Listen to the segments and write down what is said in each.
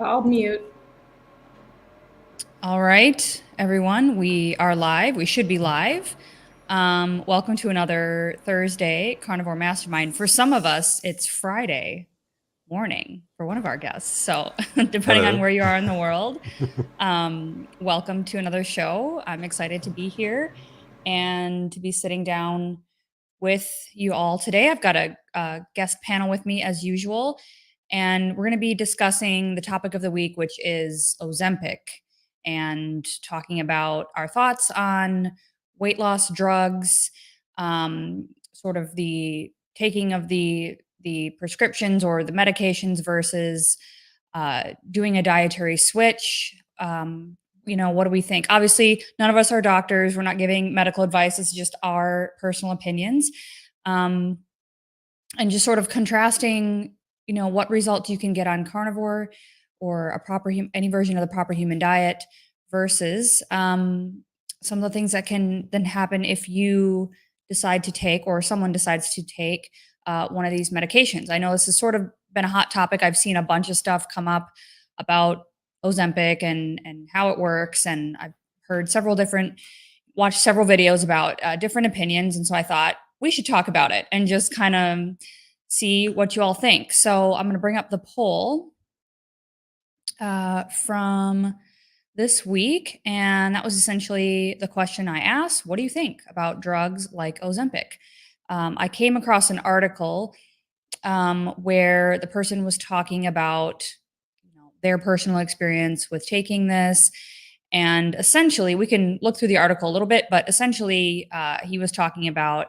I'll mute. All right, everyone, we are live. We should be live. Welcome to another Thursday Carnivore Mastermind. For some of us, it's Friday morning for one of our guests. So, depending on Hello. where you are in the world, welcome to another show. I'm excited to be here and to be sitting down with you all today. I've got a guest panel with me as usual, and we're going to be discussing the topic of the week, which is Ozempic, and talking about our thoughts on weight loss drugs, sort of the taking of the prescriptions or the medications versus doing a dietary switch. What do we think? Obviously, none of us are doctors. We're not giving medical advice. It's just our personal opinions. And just sort of contrasting, what results you can get on carnivore or any version of the proper human diet versus some of the things that can then happen if you decide to take or someone decides to take one of these medications. I know this has sort of been a hot topic. I've seen a bunch of stuff come up about Ozempic and how it works, and I've heard watched several videos about different opinions, and so I thought we should talk about it and just kind of see what you all think. So I'm going to bring up the poll from this week, and that was essentially the question I asked: what do you think about drugs like Ozempic? I came across an article where the person was talking about their personal experience with taking this. And essentially, we can look through the article a little bit, but essentially, he was talking about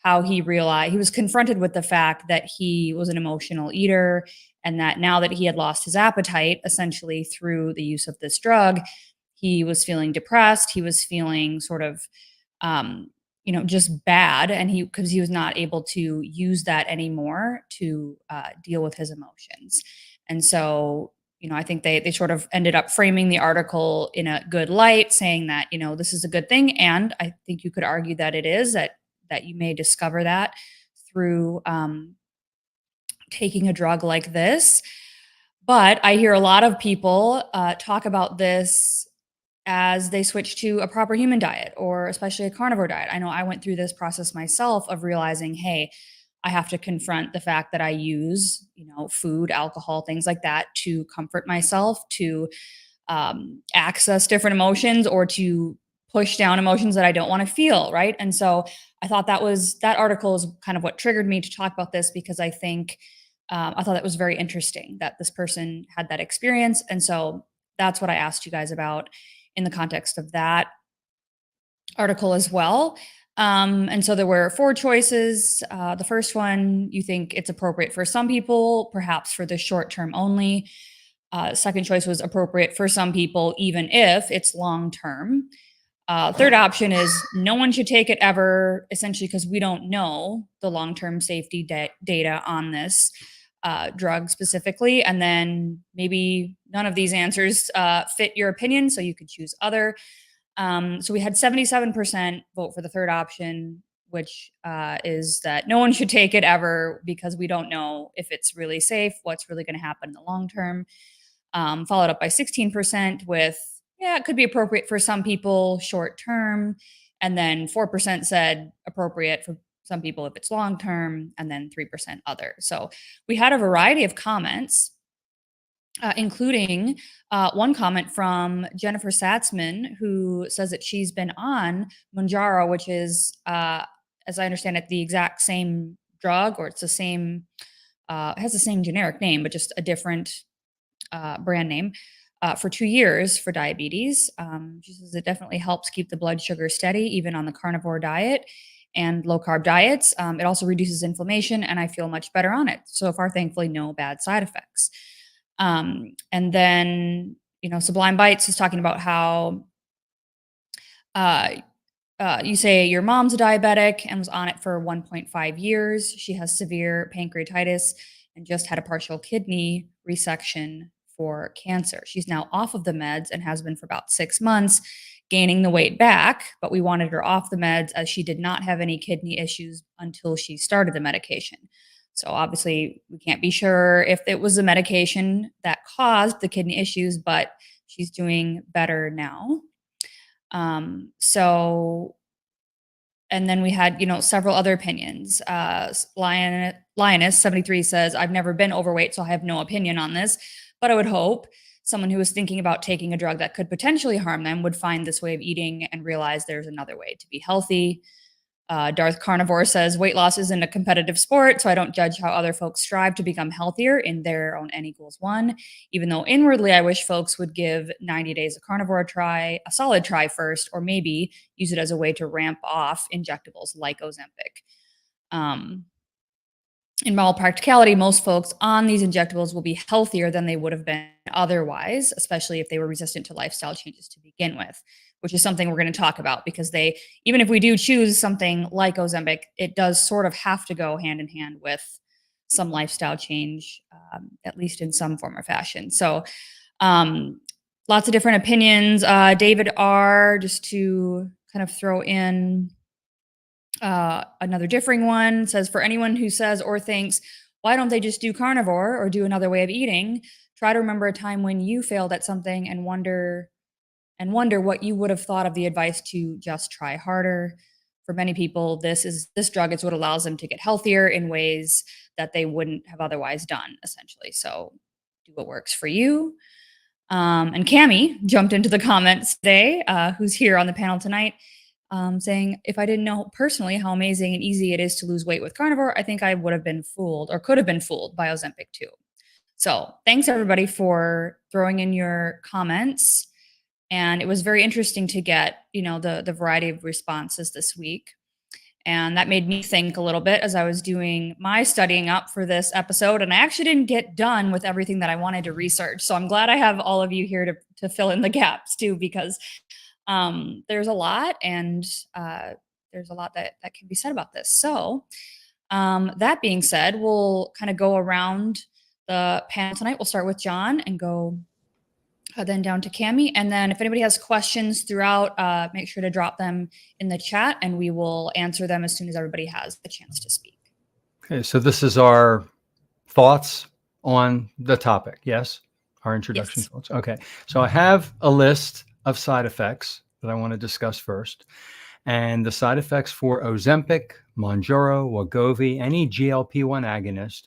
how he realized he was confronted with the fact that he was an emotional eater, and that now that he had lost his appetite, essentially through the use of this drug, he was feeling depressed. He was feeling sort of, just bad, and because he was not able to use that anymore to deal with his emotions. And so, I think they sort of ended up framing the article in a good light, saying that this is a good thing, and I think you could argue that it is that you may discover that through taking a drug like this. But I hear a lot of people talk about this as they switch to a proper human diet or especially a carnivore diet. I know I went through this process myself of realizing, hey, I have to confront the fact that I use, food, alcohol, things like that to comfort myself, to access different emotions or to push down emotions that I don't want to feel. Right. And so I thought that article is kind of what triggered me to talk about this, because I think I thought that was very interesting that this person had that experience. And so that's what I asked you guys about in the context of that article as well. And so there were 4 choices. The first one, you think it's appropriate for some people, perhaps for the short term only. Second choice was appropriate for some people, even if it's long term. Third option is no one should take it ever, essentially because we don't know the long term safety data on this drug specifically. And then maybe none of these answers fit your opinion, so you could choose other. So we had 77% vote for the third option, which is that no one should take it ever because we don't know if it's really safe, what's really going to happen in the long term. Followed up by 16% with, yeah, it could be appropriate for some people short term. And then 4% said appropriate for some people if it's long term, and then 3% other. So we had a variety of comments, including one comment from Jennifer Satzman, who says that she's been on Mounjaro, which is, as I understand it, the exact same drug, or it's the same, it has the same generic name, but just a different brand name, for 2 years for diabetes. She says it definitely helps keep the blood sugar steady, even on the carnivore diet and low carb diets. It also reduces inflammation, and I feel much better on it. So far, thankfully, no bad side effects. And then, Sublime Bites is talking about how uh, you say your mom's a diabetic and was on it for 1.5 years. She has severe pancreatitis and just had a partial kidney resection for cancer. She's now off of the meds and has been for about 6 months, gaining the weight back, but we wanted her off the meds as she did not have any kidney issues until she started the medication. So obviously, we can't be sure if it was the medication that caused the kidney issues, but she's doing better now. So and then we had, several other opinions. Lioness 73 says, I've never been overweight, so I have no opinion on this, but I would hope someone who is thinking about taking a drug that could potentially harm them would find this way of eating and realize there's another way to be healthy. Darth Carnivore says, weight loss isn't a competitive sport, so I don't judge how other folks strive to become healthier in their own N=1. Even though inwardly I wish folks would give 90 days of carnivore a solid try first, or maybe use it as a way to ramp off injectables like Ozempic. In all practicality, most folks on these injectables will be healthier than they would have been otherwise, especially if they were resistant to lifestyle changes to begin with, which is something we're going to talk about because even if we do choose something like Ozempic, it does sort of have to go hand in hand with some lifestyle change, at least in some form or fashion. So lots of different opinions. David R., just to kind of throw in another differing one, says, for anyone who says or thinks, why don't they just do carnivore or do another way of eating? Try to remember a time when you failed at something and wonder what you would have thought of the advice to just try harder. For many people, this drug is what allows them to get healthier in ways that they wouldn't have otherwise done, essentially. So do what works for you. And Cammie jumped into the comments today, who's here on the panel tonight, saying, if I didn't know personally how amazing and easy it is to lose weight with carnivore, I think I would have been fooled or could have been fooled by Ozempic too. So thanks everybody for throwing in your comments. And it was very interesting to get, the variety of responses this week. And that made me think a little bit as I was doing my studying up for this episode. And I actually didn't get done with everything that I wanted to research. So I'm glad I have all of you here to fill in the gaps too, because there's a lot, and there's a lot that can be said about this. So that being said, we'll kind of go around the panel tonight. We'll start with John and go then down to Cammie. And then if anybody has questions throughout, make sure to drop them in the chat and we will answer them as soon as everybody has the chance to speak. Okay, so this is our thoughts on the topic, yes? Our introduction thoughts. Okay, so I have a list of side effects that I want to discuss first. And the side effects for Ozempic, Mounjaro, Wegovy, any GLP-1 agonist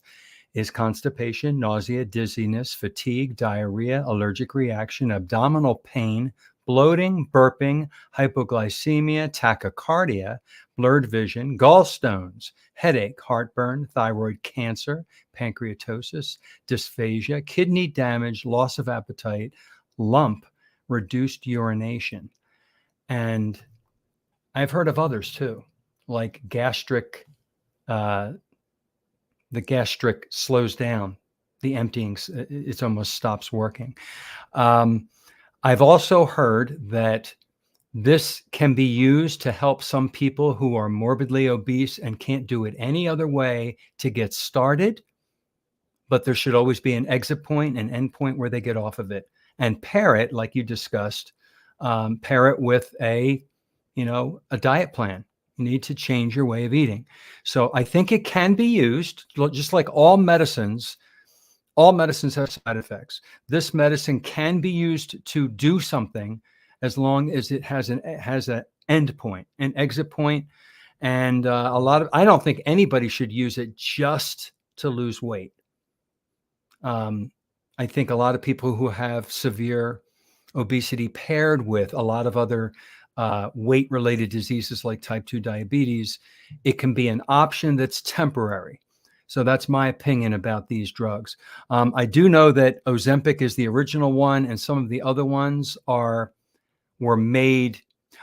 is constipation, nausea, dizziness, fatigue, diarrhea, allergic reaction, abdominal pain, bloating, burping, hypoglycemia, tachycardia, blurred vision, gallstones, headache, heartburn, thyroid cancer, pancreatosis, dysphagia, kidney damage, loss of appetite, lump, reduced urination. And I've heard of others too, like gastric, the gastric slows down, the emptying, it almost stops working. I've also heard that this can be used to help some people who are morbidly obese and can't do it any other way to get started, but there should always be an exit point, an end point where they get off of it. And pair it, like you discussed, pair it with a diet plan. You need to change your way of eating. So I think it can be used, just like all medicines. All medicines have side effects. This medicine can be used to do something as long as it has an end point, an exit point. And I don't think anybody should use it just to lose weight. I think a lot of people who have severe obesity paired with a lot of other weight-related diseases like type 2 diabetes, it can be an option that's temporary. So that's my opinion about these drugs. I do know that Ozempic is the original one, and some of the other ones were made.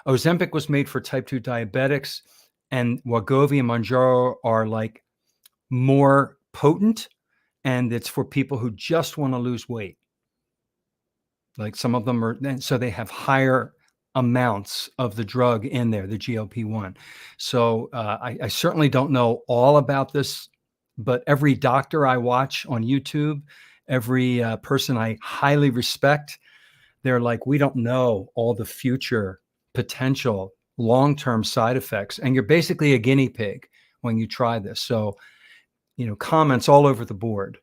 Ozempic was made for type 2 diabetics, and Wegovy and Mounjaro are like more potent, and it's for people who just want to lose weight. Like some of them are, so they have higher amounts of the drug in there, the GLP-1. So I certainly don't know all about this, but every doctor I watch on YouTube, every person I highly respect, they're like, we don't know all the future potential long-term side effects. And you're basically a guinea pig when you try this. So comments all over the board.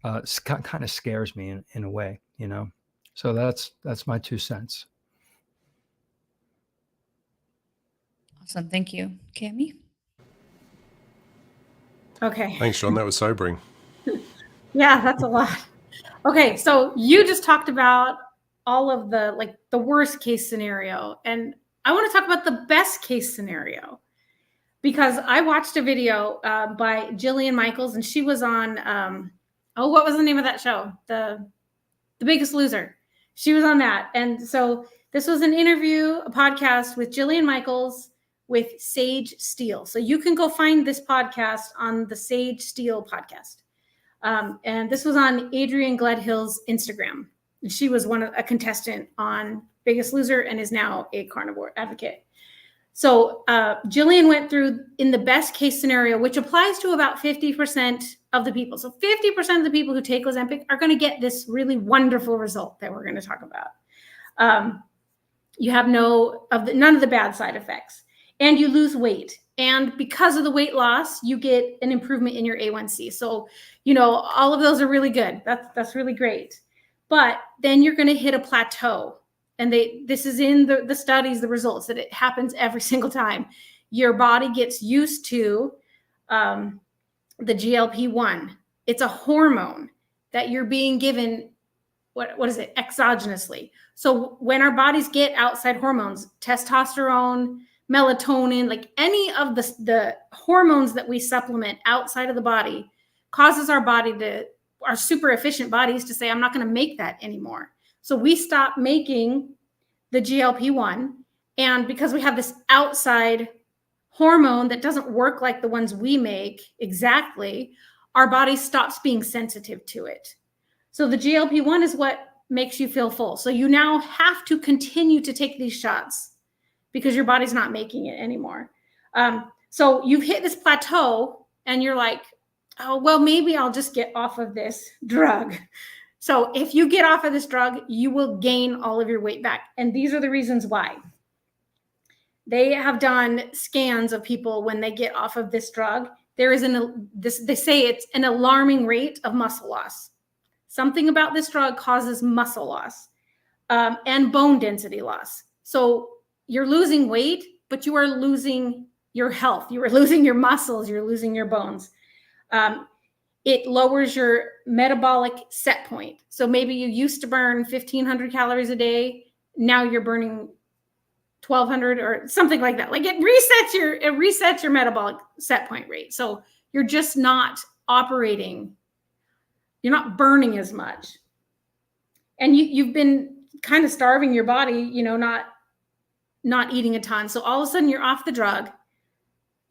Kind of scares me in a way, So that's my 2 cents. Awesome. Thank you. Cami? Okay. Thanks, John. That was sobering. Yeah, that's a lot. Okay, so you just talked about all of the worst case scenario, and I want to talk about the best case scenario, because I watched a video by Jillian Michaels, and she was on what was the name of that show? The Biggest Loser. She was on that, and so this was an interview, a podcast with Jillian Michaels with Sage Steele. So you can go find this podcast on the Sage Steele podcast. And this was on Adrienne Gledhill's Instagram. She was a contestant on Biggest Loser and is now a carnivore advocate. So Jillian went through in the best case scenario, which applies to about 50% of the people. So 50% of the people who take Ozempic are going to get this really wonderful result that we're going to talk about. You have none of the bad side effects, and you lose weight. And because of the weight loss, you get an improvement in your A1C. So, all of those are really good. That's really great. But then you're going to hit a plateau. And this is in the studies, the results, that it happens every single time. Your body gets used to the GLP-1. It's a hormone that you're being given, what is it, exogenously. So when our bodies get outside hormones, testosterone, melatonin, like any of the hormones that we supplement outside of the body, causes our super efficient bodies to say, I'm not going to make that anymore. So we stop making the GLP-1. And because we have this outside hormone that doesn't work like the ones we make exactly, our body stops being sensitive to it. So the GLP-1 is what makes you feel full. So you now have to continue to take these shots because your body's not making it anymore. So you've hit this plateau and you're like, oh, well, maybe I'll just get off of this drug. So if you get off of this drug, you will gain all of your weight back. And these are the reasons why. They have done scans of people when they get off of this drug. There is they say it's an alarming rate of muscle loss. Something about this drug causes muscle loss and bone density loss. So you're losing weight, but you are losing your health. You are losing your muscles. You're losing your bones. It lowers your metabolic set point. So maybe you used to burn 1,500 calories a day. Now you're burning 1,200 or something like that. Like it resets your metabolic set point rate. So you're just not operating. You're not burning as much. And you've been kind of starving your body, not eating a ton. So all of a sudden you're off the drug.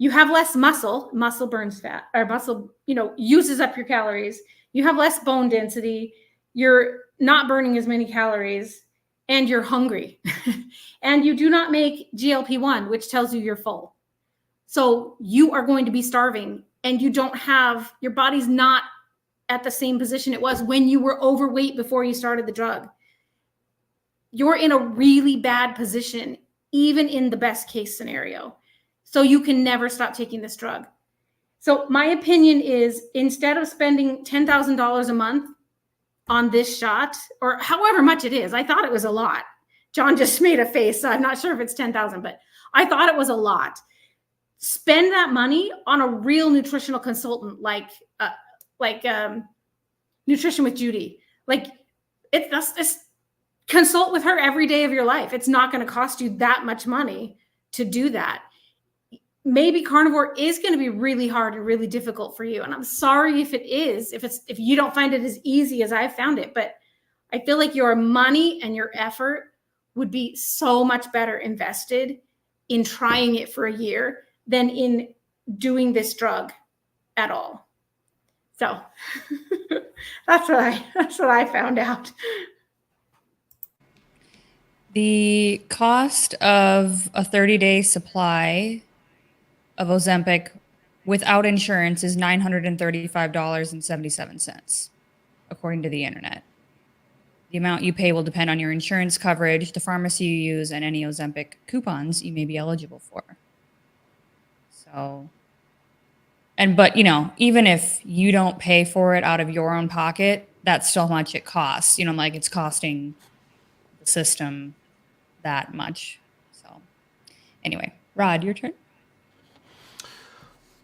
You have less muscle burns fat, or muscle, uses up your calories. You have less bone density. You're not burning as many calories, and you're hungry. And you do not make GLP-1, which tells you you're full. So you are going to be starving, and your body's not at the same position it was when you were overweight before you started the drug. You're in a really bad position, even in the best case scenario. So you can never stop taking this drug. So my opinion is, instead of spending $10,000 a month on this shot, or however much it is, I thought it was a lot. John just made a face, so I'm not sure if it's 10,000, but I thought it was a lot. Spend that money on a real nutritional consultant, like Nutrition with Judy. It's consult with her every day of your life. It's not going to cost you that much money to do that. Maybe carnivore is going to be really hard and really difficult for you. And I'm sorry if it is, if you don't find it as easy as I've found it, but I feel like your money and your effort would be so much better invested in trying it for a year than in doing this drug at all. So that's what I found out. The cost of a 30-day supply of Ozempic without insurance is $935.77, according to the internet. The amount you pay will depend on your insurance coverage, the pharmacy you use, and any Ozempic coupons you may be eligible for. So But you know, even if you don't pay for it out of your own pocket, that's still how much it costs. You know, like it's costing the system that much. So anyway, Rod, your turn.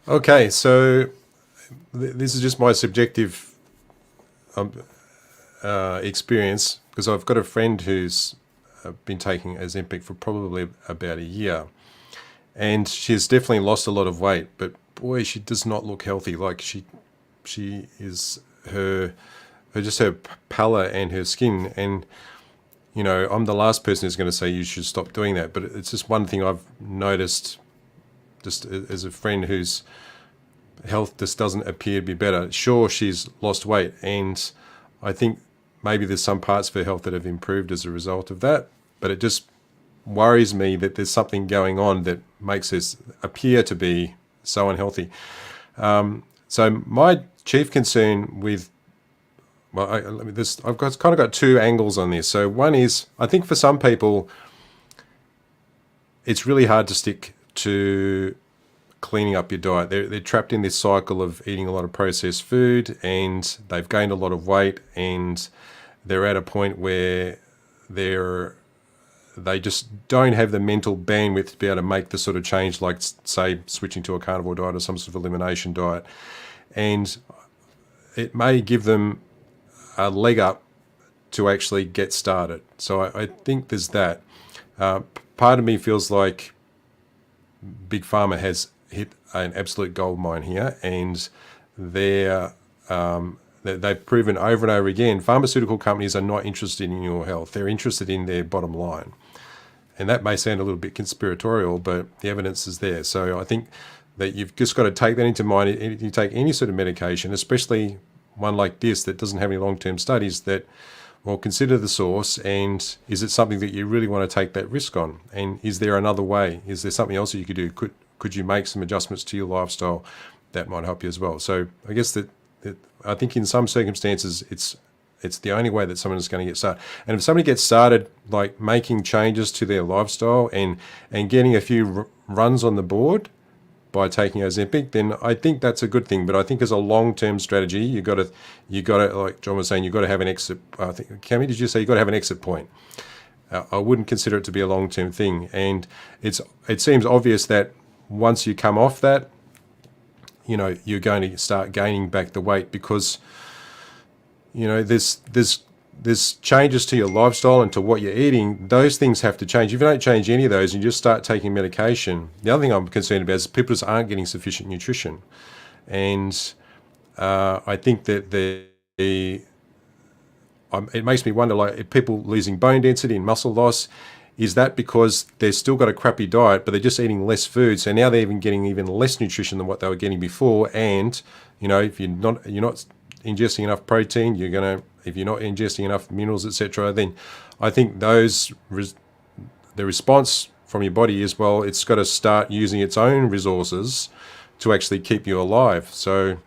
Okay, so this is just my subjective experience, because I've got a friend who's been taking Ozempic for probably about a year, and she's definitely lost a lot of weight, but boy, she does not look healthy. Like she is her pallor and her skin, and you know, I'm the last person who's going to say you should stop doing that, but it's just one thing I've noticed just as a friend whose health just doesn't appear to be better. Sure, she's lost weight, and I think maybe there's some parts of her health that have improved as a result of that, but it just worries me that there's something going on that makes this appear to be so unhealthy. So my chief concern with, well, I've kind of got two angles on this. So one is, I think for some people, it's really hard to stick to cleaning up your diet. They're trapped in this cycle of eating a lot of processed food, and they've gained a lot of weight, and they're at a point where they just don't have the mental bandwidth to be able to make the sort of change, like say switching to a carnivore diet or some sort of elimination diet. And it may give them a leg up to actually get started. So I think there's that. Part of me feels like Big Pharma has hit an absolute gold mine here, and they've proven over and over again, pharmaceutical companies are not interested in your health. They're interested in their bottom line. And that may sound a little bit conspiratorial, but the evidence is there. So I think that you've just got to take that into mind. If you take any sort of medication, especially one like this that doesn't have any long-term studies, that, well, consider the source, and is it something that you really want to take that risk on? And is there another way? Is there something else that you could do? Could you make some adjustments to your lifestyle that might help you as well? So I guess that I think in some circumstances it's the only way that someone is going to get started. And if somebody gets started like making changes to their lifestyle and getting a few runs on the board by taking Ozempic, then I think that's a good thing. But I think as a long-term strategy, you got to, like John was saying, you got to have an exit. I think, Cami, did you say you got to have an exit point? I wouldn't consider it to be a long-term thing. And it seems obvious that once you come off that, you know, you're going to start gaining back the weight, because, you know, there's changes to your lifestyle and to what you're eating. Those things have to change. If you don't change any of those and you just start taking medication, the other thing I'm concerned about is people just aren't getting sufficient nutrition. And I think that it makes me wonder, like, if people losing bone density and muscle loss, is that because they've still got a crappy diet, but they're just eating less food, so now they're even getting even less nutrition than what they were getting before? And, you know, if you're not ingesting enough protein, if you're not ingesting enough minerals, etc., then I think the response from your body is, well, it's got to start using its own resources to actually keep you alive. So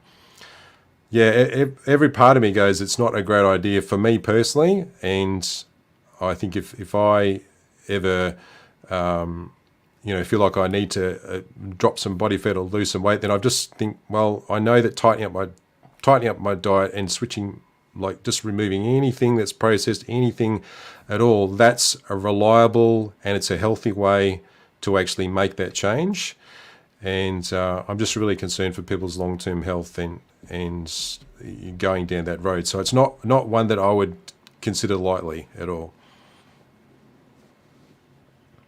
yeah, every part of me goes, it's not a great idea for me personally. And I think if I ever feel like I need to drop some body fat or lose some weight, then I just think, well, I know that tightening up my diet and switching, like just removing anything that's processed, anything at all, that's a reliable and it's a healthy way to actually make that change. And I'm just really concerned for people's long-term health and going down that road. So it's not one that I would consider lightly at all.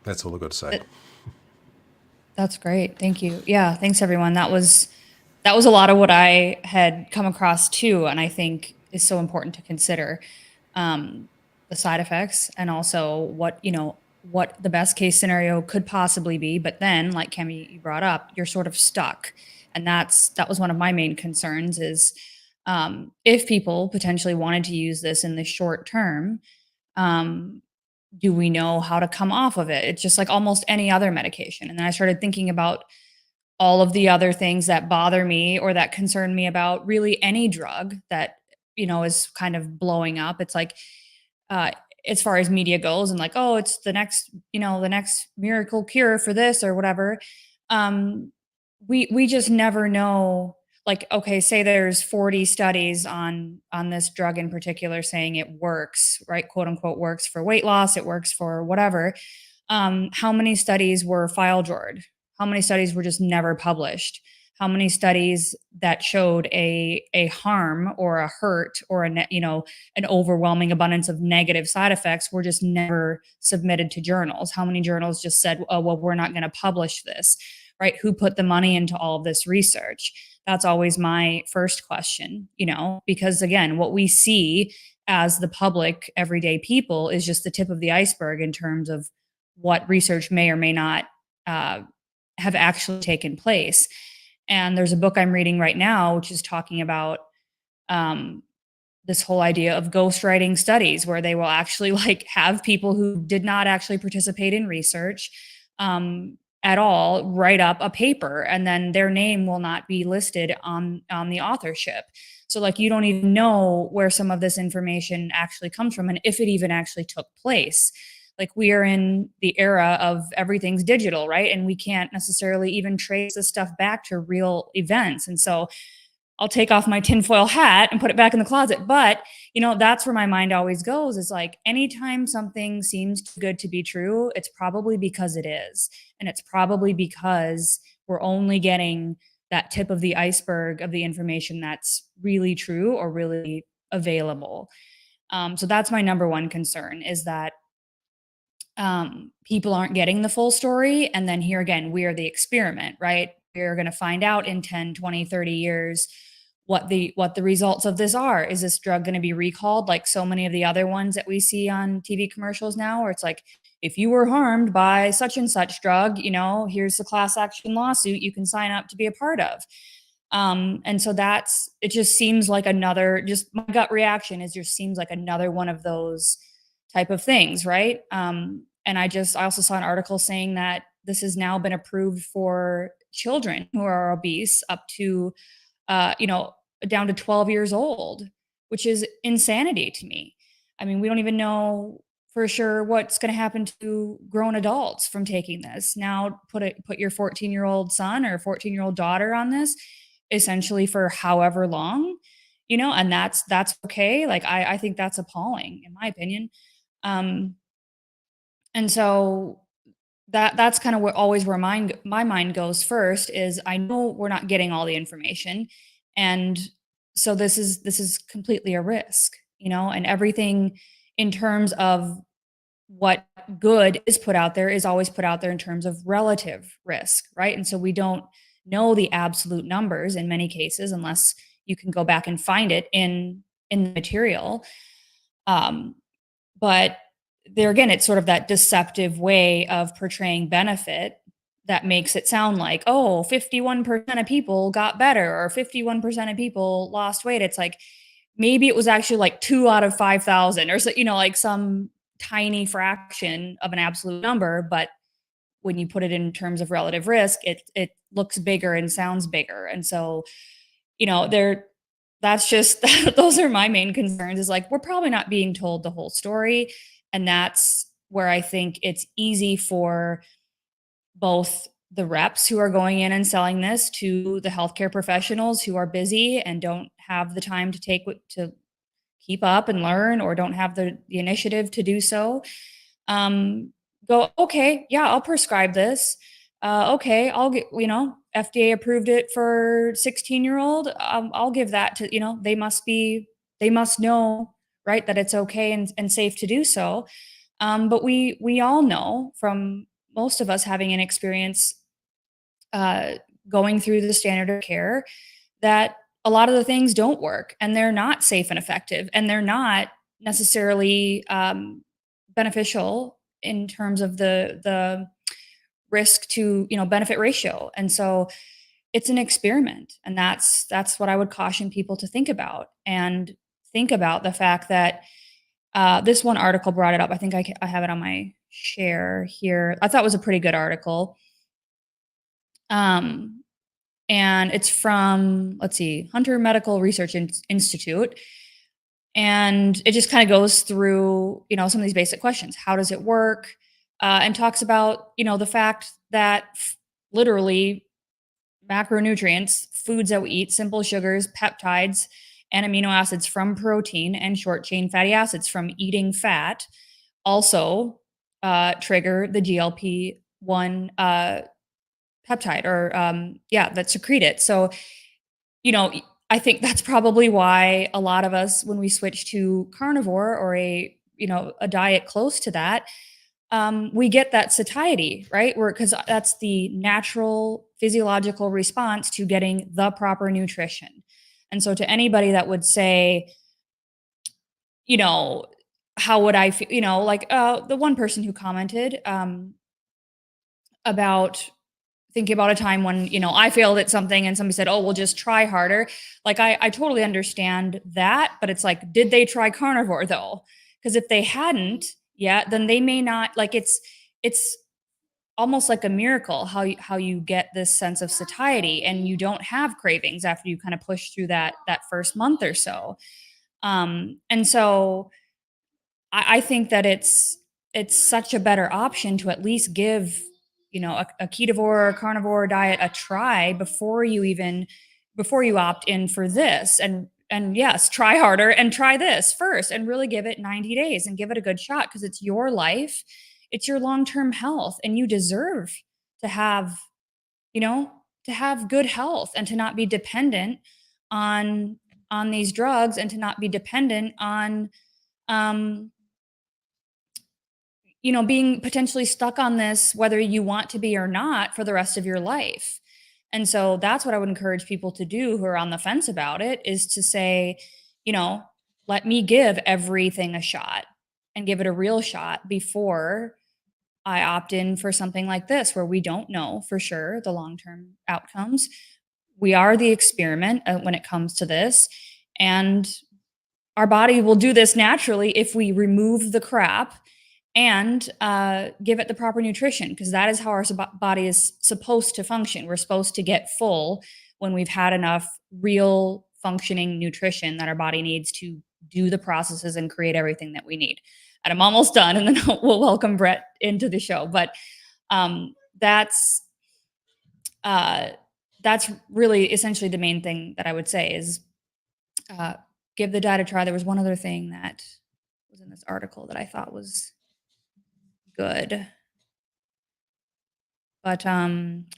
That's all I've got to say. That's great. Thank you. Yeah. Thanks everyone. That was a lot of what I had come across too. And I think is so important to consider, the side effects and also what the best case scenario could possibly be. But then, like Cami, you brought up, you're sort of stuck. And that was one of my main concerns is, if people potentially wanted to use this in the short term, do we know how to come off of it? It's just like almost any other medication. And then I started thinking about all of the other things that bother me or that concern me about really any drug that, is kind of blowing up. It's like, as far as media goes and like, oh, it's the next miracle cure for this or whatever. we just never know. Like, okay, say there's 40 studies on this drug in particular saying it works, right? Quote unquote works for weight loss, it works for whatever. How many studies were file drawered? How many studies were just never published? How many studies that showed a harm or a hurt or an overwhelming abundance of negative side effects were just never submitted to journals? How many journals just said, oh, well, we're not going to publish this, right? Who put the money into all of this research? That's always my first question, because again, what we see as the public, everyday people is just the tip of the iceberg in terms of what research may or may not have actually taken place. And there's a book I'm reading right now, which is talking about this whole idea of ghostwriting studies, where they will actually have people who did not actually participate in research at all write up a paper, and then their name will not be listed on the authorship. So you don't even know where some of this information actually comes from and if it even actually took place. We are in the era of everything's digital, right? And we can't necessarily even trace this stuff back to real events. And so I'll take off my tinfoil hat and put it back in the closet. But, that's where my mind always goes, is anytime something seems too good to be true, it's probably because it is. And it's probably because we're only getting that tip of the iceberg of the information that's really true or really available. So that's my number one concern, is that people aren't getting the full story. And then here again, we are the experiment, right? We're going to find out in 10, 20, 30 years what the results of this are. Is this drug going to be recalled like so many of the other ones that we see on TV commercials now, where it's if you were harmed by such and such drug, here's the class action lawsuit you can sign up to be a part of. And so it just seems like another, just my gut reaction is just seems like another one of those type of things, right? And I also saw an article saying that this has now been approved for children who are obese up to, down to 12 years old, which is insanity to me. I mean, we don't even know for sure what's going to happen to grown adults from taking this. Now put your 14-year-old son or 14-year-old daughter on this essentially for however long, and that's okay. I think that's appalling in my opinion. And so that's kind of where my mind goes first, is I know we're not getting all the information. And so this is completely a risk, and everything in terms of what good is put out there is always put out there in terms of relative risk, right? And so we don't know the absolute numbers in many cases, unless you can go back and find it in the material. But there again, it's sort of that deceptive way of portraying benefit that makes it sound like, 51% of people got better or 51% of people lost weight. It's maybe it was actually 2 out of 5,000 or so, some tiny fraction of an absolute number. But when you put it in terms of relative risk, it looks bigger and sounds bigger. And so, that's just, those are my main concerns, is we're probably not being told the whole story. And that's where I think it's easy for both the reps who are going in and selling this to the healthcare professionals who are busy and don't have the time to keep up and learn, or don't have the initiative to do so. Go, okay, yeah, I'll prescribe this. Okay, I'll get, FDA approved it for 16-year-old. I'll give that to, they must know, right, that it's okay and safe to do so. But we all know, from most of us having an experience going through the standard of care, that a lot of the things don't work, and they're not safe and effective, and they're not necessarily beneficial in terms of the risk to benefit ratio. And so it's an experiment, and that's what I would caution people to think about, and think about the fact that this one article brought it up. I think I have it on my share here. I thought it was a pretty good article. And it's from, let's see, Hunter Medical Research Institute. And it just kind of goes through, some of these basic questions. How does it work? And talks about, the fact that literally macronutrients, foods that we eat, simple sugars, peptides, and amino acids from protein, and short chain fatty acids from eating fat also trigger the GLP-1 peptide, or that secrete it. So, I think that's probably why a lot of us, when we switch to carnivore or a diet close to that, we get that satiety, right? Because that's the natural physiological response to getting the proper nutrition. And so, to anybody that would say, how would I feel? Like the one person who commented about thinking about a time when, I failed at something and somebody said, oh, well, just try harder. Like, I totally understand that, but it's like, did they try carnivore though? Because if they hadn't yet, then they may not, like, it's almost like a miracle how you get this sense of satiety and you don't have cravings after you kind of push through that first month or so. And so I think that it's such a better option to at least give, a ketovore or carnivore diet a try before you opt in for this. And yes, try harder and try this first and really give it 90 days and give it a good shot, because it's your life, it's your long-term health, and you deserve to have, good health and to not be dependent on these drugs, and to not be dependent on being potentially stuck on this, whether you want to be or not, for the rest of your life. And so that's what I would encourage people to do who are on the fence about it, is to say, let me give everything a shot and give it a real shot before I opt in for something like this, where we don't know for sure the long-term outcomes. We are the experiment when it comes to this, and our body will do this naturally if we remove the crap and give it the proper nutrition, because that is how our body is supposed to function. We're supposed to get full when we've had enough real functioning nutrition that our body needs to do the processes and create everything that we need. And I'm almost done, and then we'll welcome Brett into the show. But that's really essentially the main thing that I would say is give the diet a try. There was one other thing that was in this article that I thought was good. But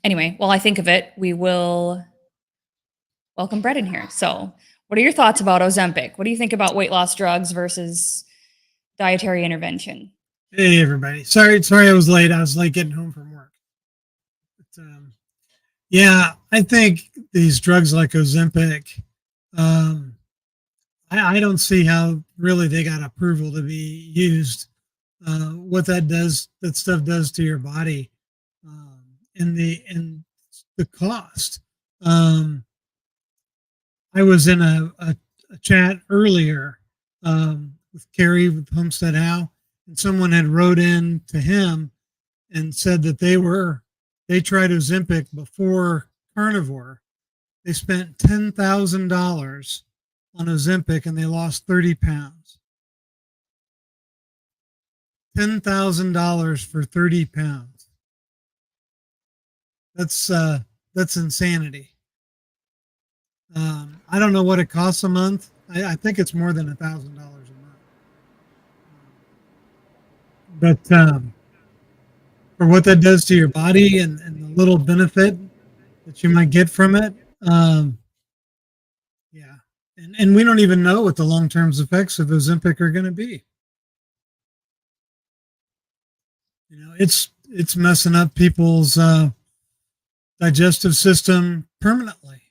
anyway, while I think of it, we will welcome Brett in here. So what are your thoughts about Ozempic? What do you think about weight loss drugs versus dietary intervention? Hey, everybody. Sorry I was late. I was late getting home from work. But, yeah, I think these drugs like Ozempic, I don't see how really they got approval to be used. What that stuff does to your body, and the cost. I was in a chat earlier with Carrie with Homestead How, and someone had wrote in to him and said that they tried Ozempic before carnivore. They spent $10,000 on Ozempic and they lost 30 pounds. $10,000 for 30 pounds. That's insanity. I don't know what it costs a month. I think it's more than $1,000 a month. But for what that does to your body and the little benefit that you might get from it, yeah. And we don't even know what the long-term effects of Ozempic are going to be. It's messing up people's digestive system permanently.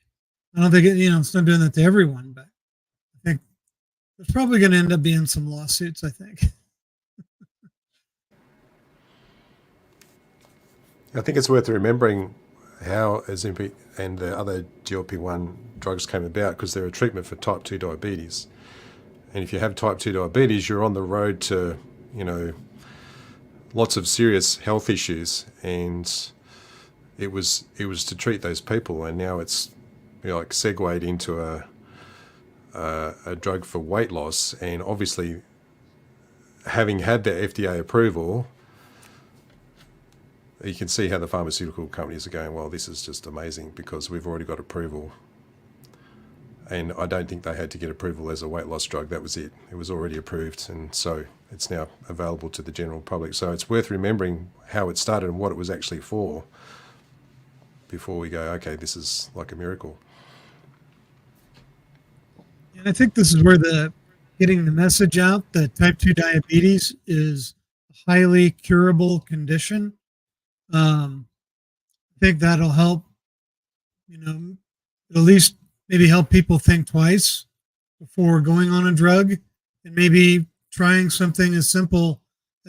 I don't think it's not doing that to everyone, but I think there's probably going to end up being some lawsuits, I think. I think it's worth remembering how Ozempic and the other GLP-1 drugs came about, because they're a treatment for type 2 diabetes. And if you have type 2 diabetes, you're on the road to, lots of serious health issues, and it was to treat those people, and now it's segued into a drug for weight loss. And obviously, having had the FDA approval, you can see how the pharmaceutical companies are going, well, this is just amazing because we've already got approval. And I don't think they had to get approval as a weight loss drug. That was it. It was already approved. And so it's now available to the general public. So it's worth remembering how it started and what it was actually for before we go, okay, this is like a miracle. And I think this is where getting the message out that type 2 diabetes is a highly curable condition. I think that'll help, at least maybe help people think twice before going on a drug, and maybe trying something as simple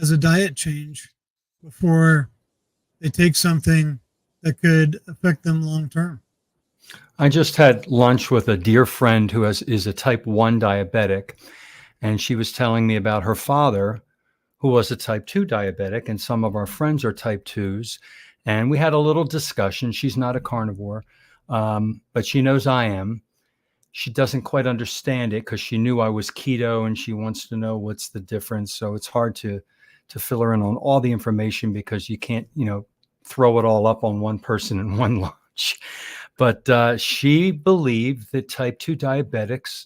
as a diet change before they take something that could affect them long term. I just had lunch with a dear friend who is a type 1 diabetic, and she was telling me about her father, who was a type 2 diabetic, and some of our friends are type 2s. And we had a little discussion. She's not a carnivore, but she knows I am. She doesn't quite understand it because she knew I was keto, and she wants to know what's the difference. So it's hard to fill her in on all the information because you can't, throw it all up on one person in one lunch. But she believed that type 2 diabetics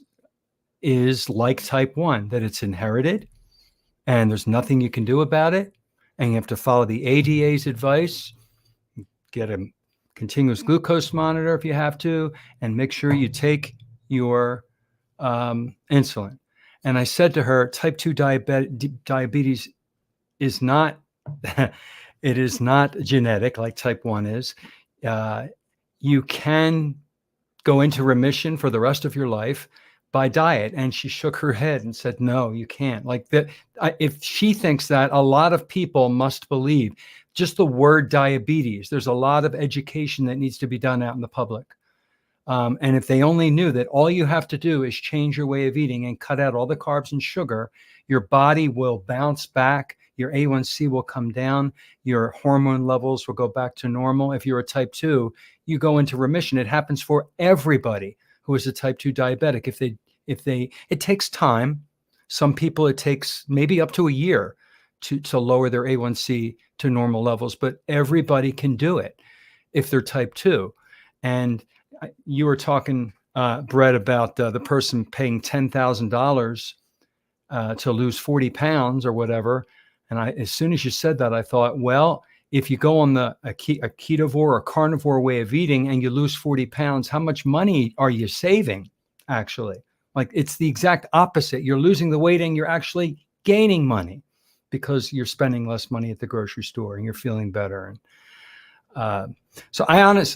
is like type 1, that it's inherited and there's nothing you can do about it. And you have to follow the ADA's advice, get a continuous glucose monitor if you have to, and make sure you take your insulin. And I said to her, type 2 diabetes is not, it is not genetic like type 1 is. You can go into remission for the rest of your life by diet. And she shook her head and said, no, you can't. Like that. If she thinks that, a lot of people must believe just the word diabetes. There's a lot of education that needs to be done out in the public. And if they only knew that all you have to do is change your way of eating and cut out all the carbs and sugar, your body will bounce back. Your A1C will come down. Your hormone levels will go back to normal. If you're a type 2, you go into remission. It happens for everybody who is a type 2 diabetic. It takes time. Some people, it takes maybe up to a year to lower their A1C to normal levels, but everybody can do it if they're type 2. And you were talking, Brett, about the person paying $10,000 to lose 40 pounds or whatever. And as soon as you said that, I thought, well, if you go on a ketovore or carnivore way of eating and you lose 40 pounds, how much money are you saving, actually? Like, it's the exact opposite. You're losing the weight and you're actually gaining money because you're spending less money at the grocery store and you're feeling better. And so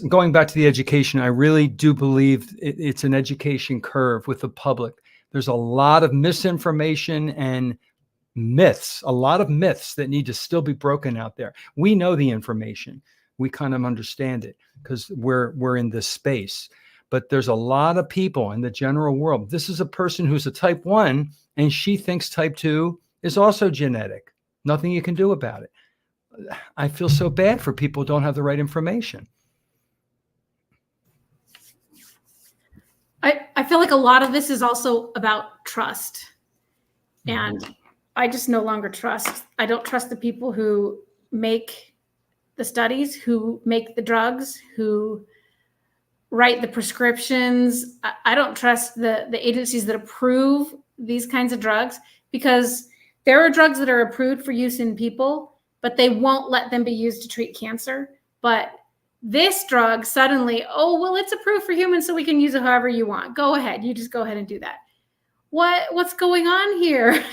going back to the education, I really do believe it's an education curve with the public. There's a lot of misinformation and myths, a lot of myths that need to still be broken out there. We know the information. We kind of understand it because we're in this space. But there's a lot of people in the general world. This is a person who's a type 1 and she thinks type 2 is also genetic. Nothing you can do about it. I feel so bad for people who don't have the right information. I feel like a lot of this is also about trust. And I just no longer trust. I don't trust the people who make the studies, who make the drugs, who write the prescriptions. I don't trust the agencies that approve these kinds of drugs, because there are drugs that are approved for use in people, but they won't let them be used to treat cancer. But this drug suddenly, oh, well, it's approved for humans, so we can use it however you want. Go ahead. You just go ahead and do that. What's going on here?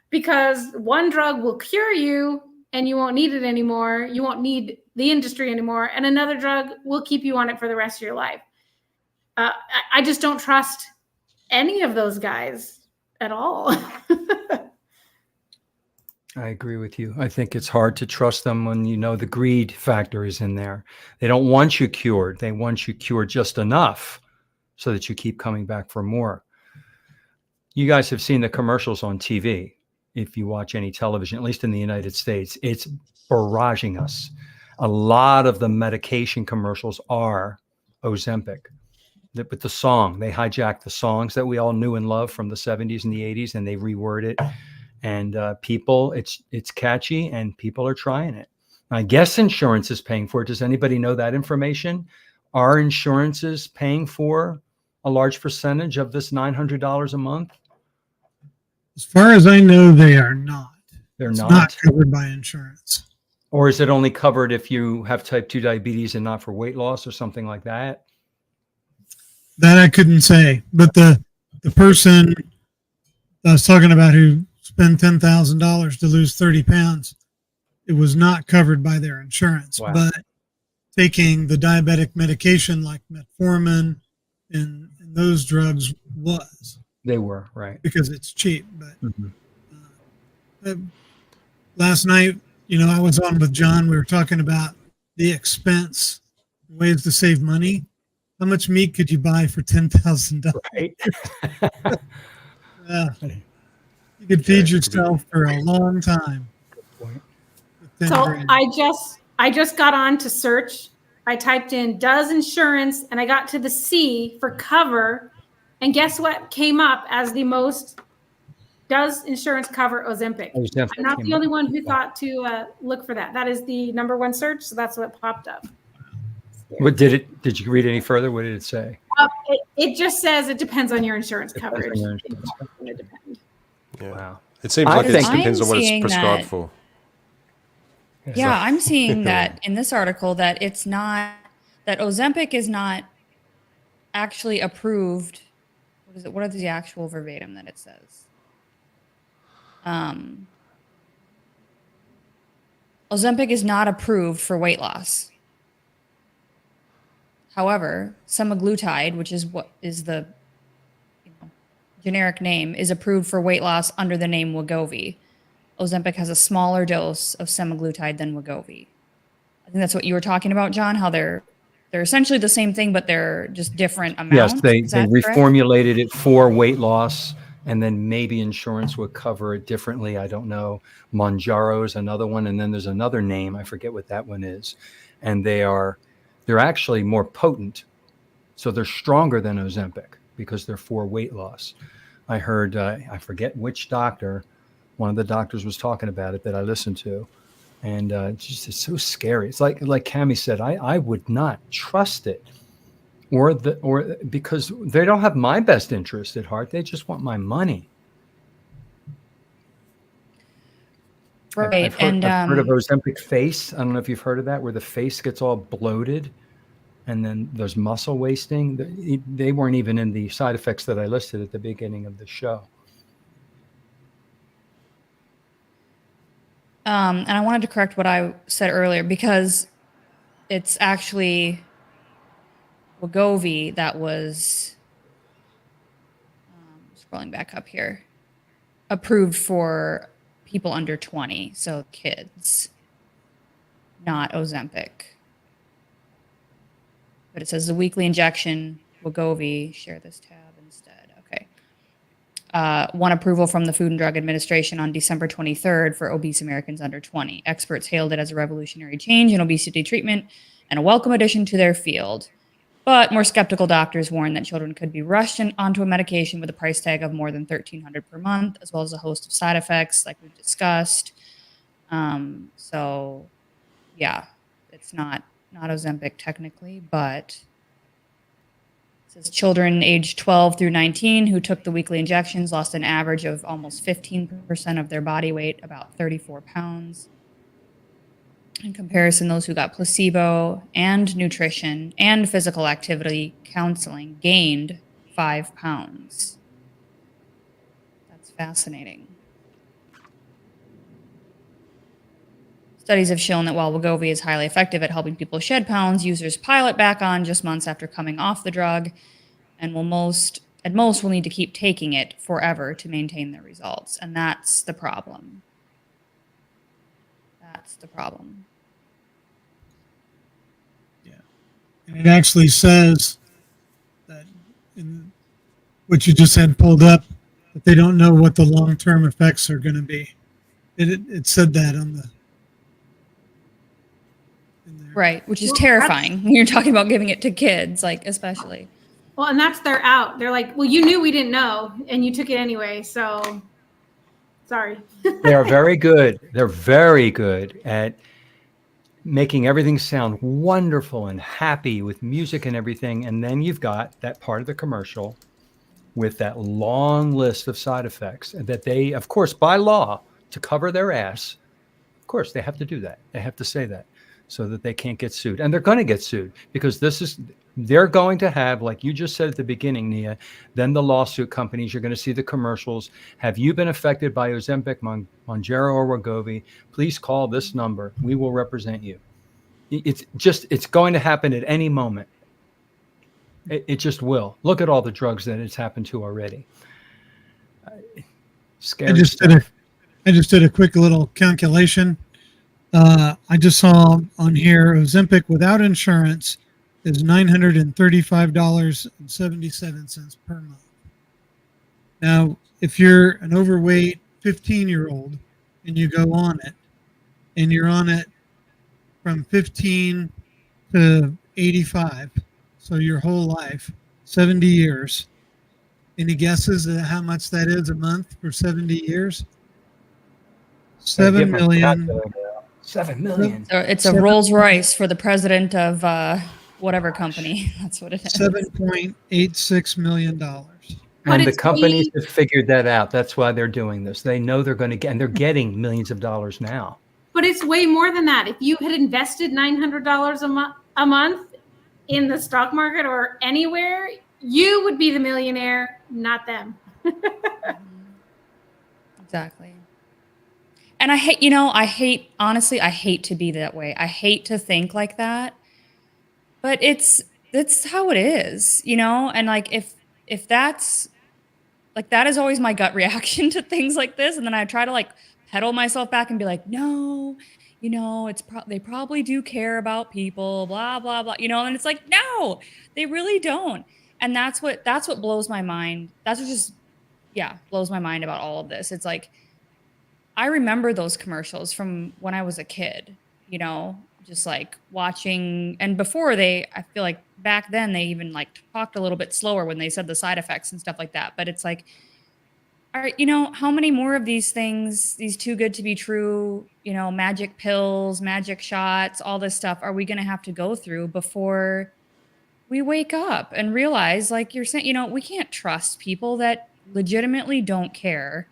Because one drug will cure you and you won't need it anymore. You won't need the industry anymore. And another drug will keep you on it for the rest of your life. I just don't trust any of those guys at all. I agree with you. I think it's hard to trust them when the greed factor is in there. They don't want you cured. They want you cured just enough so that you keep coming back for more. You guys have seen the commercials on TV. If you watch any television, at least in the United States, it's barraging us. A lot of the medication commercials are Ozempic. With the song, they hijack the songs that we all knew and loved from the 70s and the 80s, and they reword it. And people, it's catchy, and people are trying it. I guess insurance is paying for it. Does anybody know that information? Are insurances paying for a large percentage of this $900 a month? As far as I know, they are not. They're It's not. not covered by insurance. Or is it only covered if you have type 2 diabetes and not for weight loss or something like that? That I couldn't say. But the person I was talking about who spent $10,000 to lose 30 pounds, it was not covered by their insurance. Wow. But taking the diabetic medication like metformin and those drugs was. They were, right. Because it's cheap. But Mm-hmm. Last night, I was on with John. We were talking about the expense, ways to save money. How much meat could you buy for $10,000? Right. You could feed yourself for a long time. So I just got on to search. I typed in does insurance and I got to the C for cover. And guess what came up as the most, does insurance cover Ozempic? I'm not the only one who thought to look for that. That is the #1 search. So that's what popped up. What did you read any further? What did it say? It just says it depends on your insurance coverage. It's going to depend. Yeah. Wow. It seems like it depends on what it's seeing prescribed that- for. Yeah, I'm seeing that in this article that it's not, that Ozempic is not actually approved. What is it? What is the actual verbatim that it says? Ozempic is not approved for weight loss. However, semaglutide, which is what is the generic name, is approved for weight loss under the name Wegovy. Ozempic has a smaller dose of semaglutide than Wegovy. I think that's what you were talking about, John, how they're essentially the same thing, but they're just different amounts. Yes, they Is that correct? reformulated it for weight loss, and then maybe insurance would cover it differently. I don't know. Mounjaro is another one, and then there's another name. I forget what that one is. And they're actually more potent. So they're stronger than Ozempic because they're for weight loss. I heard, I forget which doctor, one of the doctors was talking about it that I listened to. And it's so scary. It's like Cammie said, I would not trust it, or because they don't have my best interest at heart. They just want my money. Right. I've heard of Ozempic face. I don't know if you've heard of that, where the face gets all bloated, and then there's muscle wasting. They weren't even in the side effects that I listed at the beginning of the show. And I wanted to correct what I said earlier, because it's actually Wegovy that was, scrolling back up here, approved for people under 20, so kids, not Ozempic. But it says the weekly injection, Wegovy, share this tab instead. Okay. Won approval from the Food and Drug Administration on December 23rd for obese Americans under 20. Experts hailed it as a revolutionary change in obesity treatment and a welcome addition to their field. But more skeptical doctors warn that children could be rushed onto a medication with a price tag of more than $1,300 per month, as well as a host of side effects like we've discussed. So, yeah, it's not Ozempic technically, but it says children aged 12 through 19 who took the weekly injections lost an average of almost 15% of their body weight, about 34 pounds. In comparison, those who got placebo and nutrition and physical activity counseling gained 5 pounds. That's fascinating. Studies have shown that while Wegovy is highly effective at helping people shed pounds, users pile it back on just months after coming off the drug, and will at most will need to keep taking it forever to maintain their results. And that's the problem. That's the problem. Yeah. And it actually says that in what you just had pulled up, that they don't know what the long-term effects are going to be. It said that on the. Right, which is terrifying when you're talking about giving it to kids, like especially. Well, and that's their out. They're like, well, you knew we didn't know, and you took it anyway. So, sorry. They are very good. They're very good at making everything sound wonderful and happy with music and everything. And then you've got that part of the commercial with that long list of side effects that they, of course, by law, to cover their ass, of course, they have to do that. They have to say that so that they can't get sued. And they're going to get sued because they're going to have, like you just said at the beginning, Nia, then the lawsuit companies, you're going to see the commercials. Have you been affected by Ozempic, Mounjaro, or Wegovy? Please call this number. We will represent you. It's going to happen at any moment. It just will. Look at all the drugs that it's happened to already. Scary stuff. I just did a quick little calculation. I just saw on here Ozempic without insurance is $935.77 per month. Now, if you're an overweight 15-year-old and you go on it, and you're on it from 15 to 85, so your whole life, 70 years, any guesses at how much that is a month for 70 years? 7 million. 7 million. So it's a Rolls Royce for the president of whatever company. That's what it is. $7.86 million. But And the it's companies have figured that out. That's why they're doing this. They know they're going to get, and they're getting millions of dollars now. But it's way more than that. If you had invested $900 a month in the stock market or anywhere, you would be the millionaire, not them. Exactly. And honestly, I hate to be that way. I hate to think like that, but that's how it is, and like, if that's like, that is always my gut reaction to things like this. And then I try to like pedal myself back and be like, no, they probably do care about people, blah, blah, blah, and it's like, no, they really don't. And that's what blows my mind. That's what just, blows my mind about all of this. It's like, I remember those commercials from when I was a kid, just like watching. And before I feel like back then they even like talked a little bit slower when they said the side effects and stuff like that. But it's like, all right, how many more of these things, these too good to be true, magic pills, magic shots, all this stuff, are we going to have to go through before we wake up and realize, like you're saying, we can't trust people that legitimately don't care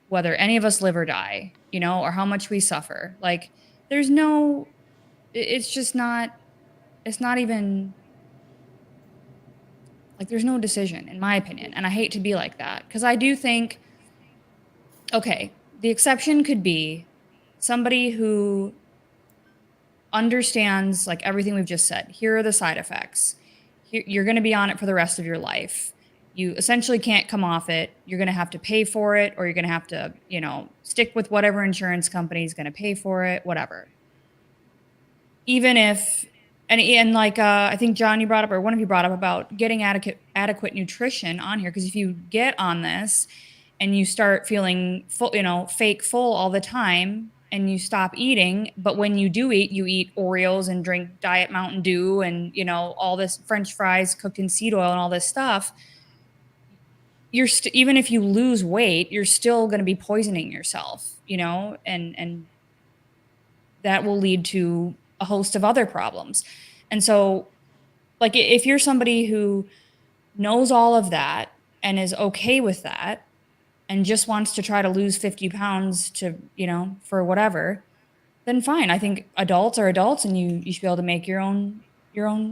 whether any of us live or die, or how much we suffer. Like, it's not even, like, there's no decision, in my opinion. And I hate to be like that, because I do think, okay, the exception could be somebody who understands, like, everything we've just said. Here are the side effects. You're going to be on it for the rest of your life. You essentially can't come off it. You're going to have to pay for it, or you're going to have to, stick with whatever insurance company is going to pay for it, whatever. Even if, and like, I think John, you brought up, or one of you brought up about getting adequate nutrition on here. Because if you get on this and you start feeling full, fake full all the time, and you stop eating, but when you do eat, you eat Oreos and drink Diet Mountain Dew and, all this French fries cooked in seed oil and all this stuff, even if you lose weight, you're still going to be poisoning yourself, and that will lead to a host of other problems. And so, like, if you're somebody who knows all of that and is okay with that and just wants to try to lose 50 pounds to, for whatever, then fine. I think adults are adults, and you should be able to make your own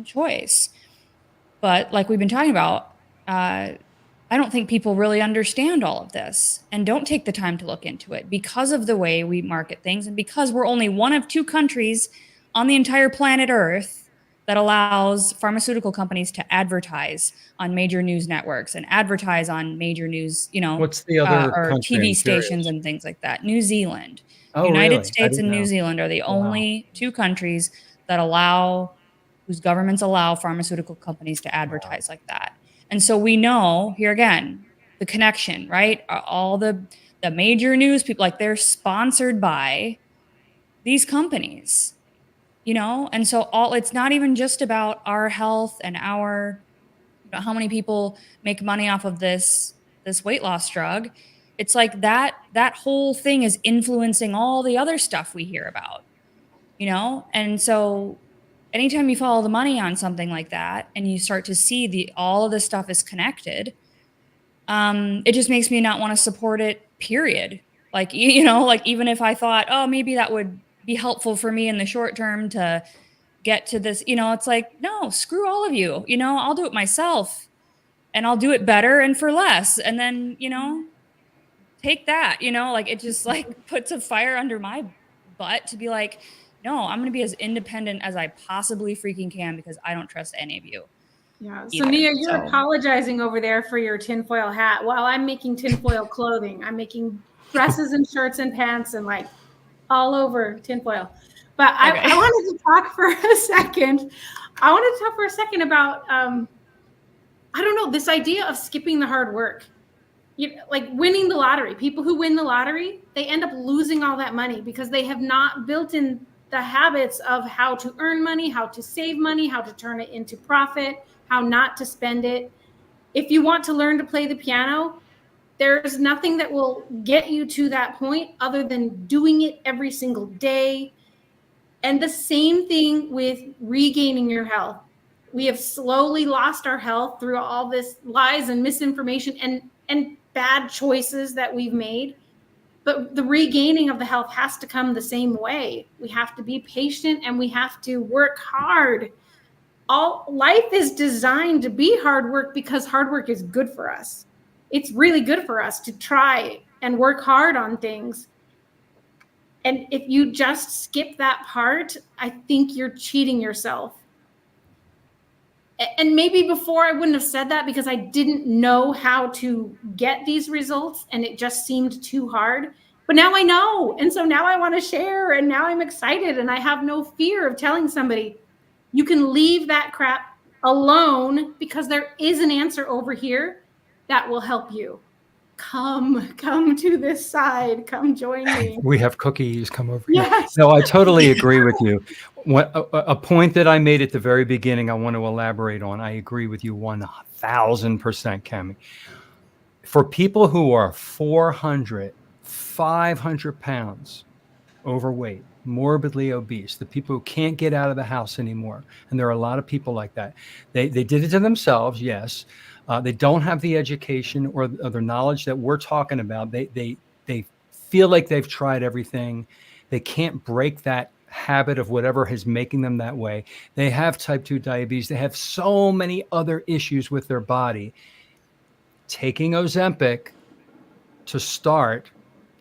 choice. But like we've been talking about, I don't think people really understand all of this and don't take the time to look into it because of the way we market things, and because we're only one of 2 countries on the entire planet Earth that allows pharmaceutical companies to advertise on major news networks and advertise on major news, What's the other or country? TV I'm stations curious. and things like that. New Zealand. Oh, United really? I States didn't and New know. Zealand are the Wow. only 2 countries that whose governments allow pharmaceutical companies to advertise like that. And so we know, here again, the connection, right? All the major news people, like, they're sponsored by these companies, And so it's not even just about our health and how many people make money off of this weight loss drug. It's like that whole thing is influencing all the other stuff we hear about. you know? And so anytime you follow the money on something like that and you start to see all of this stuff is connected, it just makes me not want to support it, period. Like, you know, like even if I thought, oh, maybe that would be helpful for me in the short term to get to this, you know, it's like, no, screw all of you, you know, I'll do it myself and I'll do it better and for less. And then, you know, take that, you know, like it just like puts a fire under my butt to be like, no, I'm going to be as independent as I possibly freaking can because I don't trust any of you. Yeah. So either. Nia, you're So- apologizing over there for your tinfoil hat while I'm making tinfoil clothing. I'm making dresses and shirts and pants and like all over tinfoil. But Okay. I wanted to talk for a second. I wanted to talk for a second about, I don't know, this idea of skipping the hard work. Like winning the lottery. People who win the lottery, they end up losing all that money because they have not built in the habits of how to earn money, how to save money, how to turn it into profit, how not to spend it. If you want to learn to play the piano, there's nothing that will get you to that point other than doing it every single day. And the same thing with regaining your health. We have slowly lost our health through all this lies and misinformation and bad choices that we've made. But the regaining of the health has to come the same way. We have to be patient and we have to work hard. All life is designed to be hard work because hard work is good for us. It's really good for us to try and work hard on things. And if you just skip that part, I think you're cheating yourself. And maybe before I wouldn't have said that because I didn't know how to get these results and it just seemed too hard. But now I know. And so now I want to share and now I'm excited and I have no fear of telling somebody, you can leave that crap alone because there is an answer over here that will help you. Come to this side. Come join me. We have cookies. Come over here. Yes. No, I totally agree with you. A point that I made at the very beginning, I want to elaborate on. I agree with you 1000%, Cami. For people who are 400, 500 pounds overweight, morbidly obese, the people who can't get out of the house anymore, and there are a lot of people like that. They did it to themselves, yes. They don't have the education or the knowledge that we're talking about. They feel like they've tried everything. They can't break that habit of whatever is making them that way. They have type 2 diabetes. They have so many other issues with their body. Taking Ozempic to start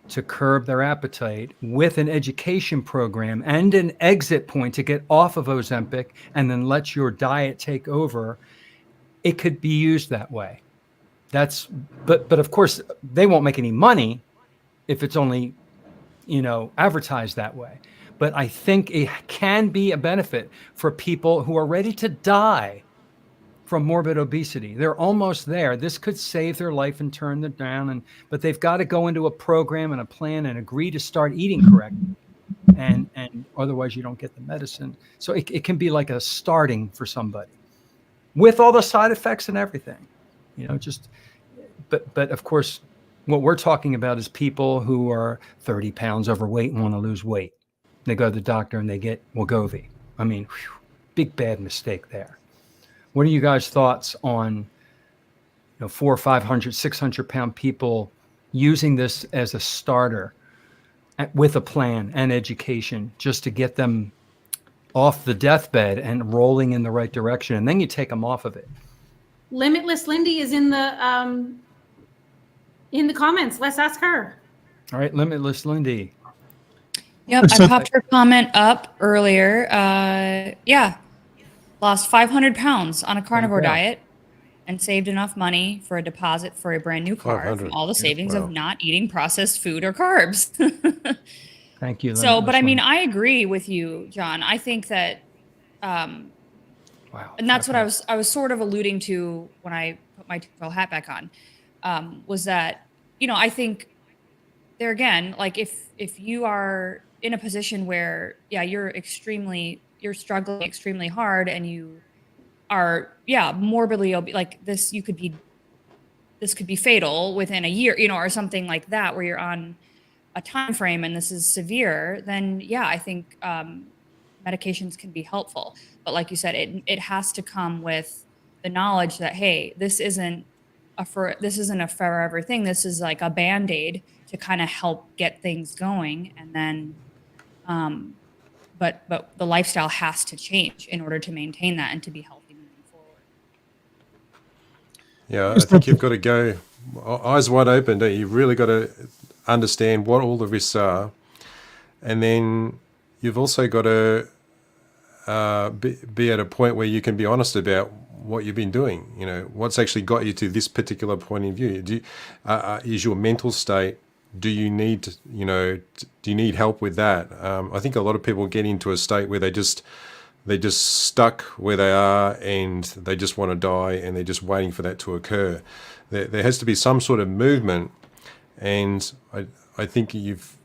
to curb their appetite with an education program and an exit point to get off of Ozempic and then let your diet take over, it could be used that way. But of course they won't make any money if it's only, advertised that way. But I think it can be a benefit for people who are ready to die from morbid obesity. They're almost there. This could save their life and turn them down. But they've got to go into a program and a plan and agree to start eating correctly. And otherwise you don't get the medicine. So it can be like a starting for somebody with all the side effects and everything, but of course, what we're talking about is people who are 30 pounds overweight and want to lose weight. They go to the doctor and they get Wegovy. I mean, big, bad mistake there. What are you guys' thoughts on 400, 500, 600-pound people using this as a starter with a plan and education just to get them off the deathbed and rolling in the right direction, and then you take them off of it? Limitless Lindy is in the comments. Let's ask her. All right, Limitless Lindy. Yep, I popped her comment up earlier. Lost 500 pounds on a carnivore diet and saved enough money for a deposit for a brand new car from all the savings of not eating processed food or carbs. Thank you. So, but I mean, I agree with you, John. I think that, and that's what I was sort of alluding to when I put my tinfoil hat back on, was that, I think there again, like if you are in a position where, you're struggling extremely hard and you are, morbidly obese, like this could be fatal within a year, or something like that, where you're on a time frame and this is severe, then I think medications can be helpful. But like you said, it has to come with the knowledge that, hey, this isn't a forever thing. This is like a Band-Aid to kind of help get things going. And then, but the lifestyle has to change in order to maintain that and to be healthy moving forward. Yeah, I think you've got to go eyes wide open, don't you? You've really got to understand what all the risks are. And then you've also got to be at a point where you can be honest about what you've been doing. You know, what's actually got you to this particular point of view. Is your mental state, do you need help with that? I think a lot of people get into a state where they're just stuck where they are and they just want to die and they're just waiting for that to occur. There has to be some sort of movement, and I think if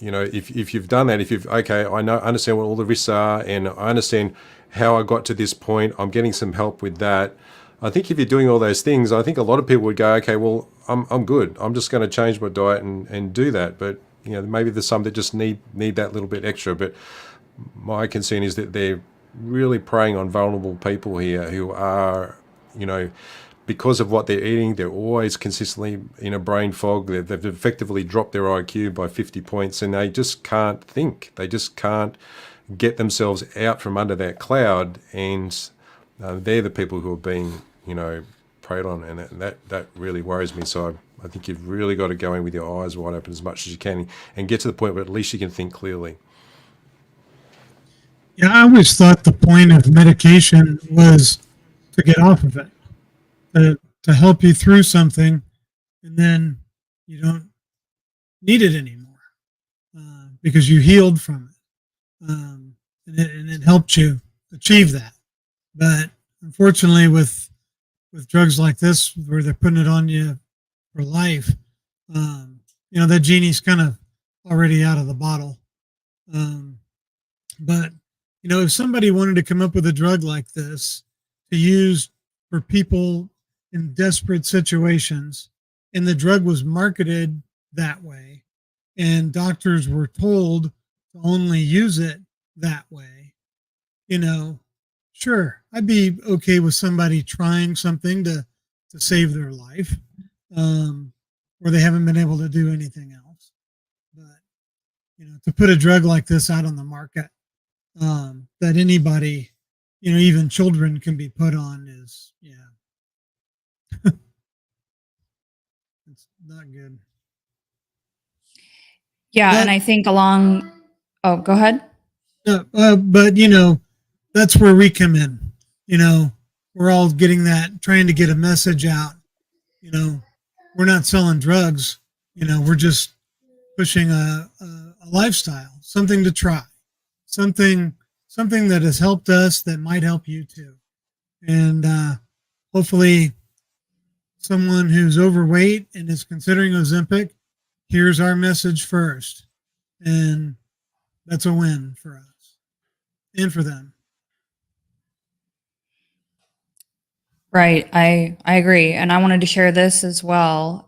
you've done that, I understand what all the risks are and I understand how I got to this point, I'm getting some help with that. I think if you're doing all those things, I think a lot of people would go, okay, well, I'm good. I'm just going to change my diet and do that. But maybe there's some that just need that little bit extra. But my concern is that they're really preying on vulnerable people here who are, because of what they're eating, they're always consistently in a brain fog. They've effectively dropped their IQ by 50 points and they just can't think. They just can't get themselves out from under that cloud. And they're the people who are being, preyed on. And that really worries me. So I think you've really got to go in with your eyes wide open as much as you can and get to the point where at least you can think clearly. Yeah, I always thought the point of medication was to get off of it, to help you through something, and then you don't need it anymore because you healed from it, and it helped you achieve that. But unfortunately, with drugs like this, where they're putting it on you for life, that genie's kind of already out of the bottle. But if somebody wanted to come up with a drug like this to use for people in desperate situations, and the drug was marketed that way, and doctors were told to only use it that way, sure, I'd be okay with somebody trying something to save their life, where they haven't been able to do anything else. But, to put a drug like this out on the market, that anybody, even children can be put on is, it's not good. Yeah. And I think oh, go ahead. But, that's where we come in. We're all getting trying to get a message out. We're not selling drugs. We're just pushing a lifestyle, something to try. Something that has helped us that might help you too. And hopefully someone who's overweight and is considering Ozempic hears our message first. And that's a win for us and for them. Right. I agree. And I wanted to share this as well.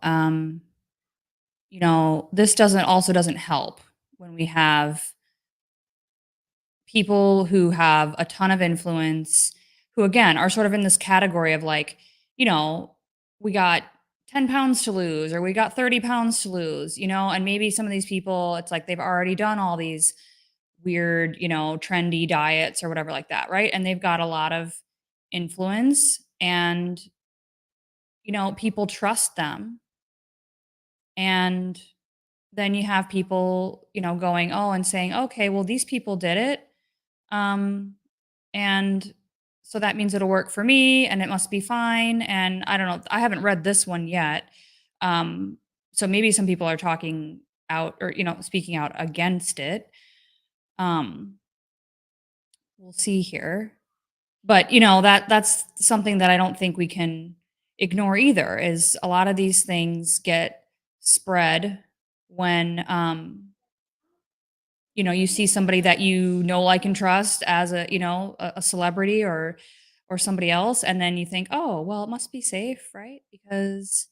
This doesn't help when we have people who have a ton of influence, who again are sort of in this category of like, we got 10 pounds to lose, or we got 30 pounds to lose, and maybe some of these people, it's like they've already done all these weird, trendy diets or whatever like that. Right. And they've got a lot of influence, and, people trust them. And then you have people, going, and saying, okay, well, these people did it. And so that means it'll work for me and it must be fine. And I don't know, I haven't read this one yet. So maybe some people are talking out or, speaking out against it. We'll see here. But, that's something that I don't think we can ignore either, is a lot of these things get spread when, you see somebody that like and trust as a celebrity or somebody else, and then you think, oh, well, it must be safe, right? Because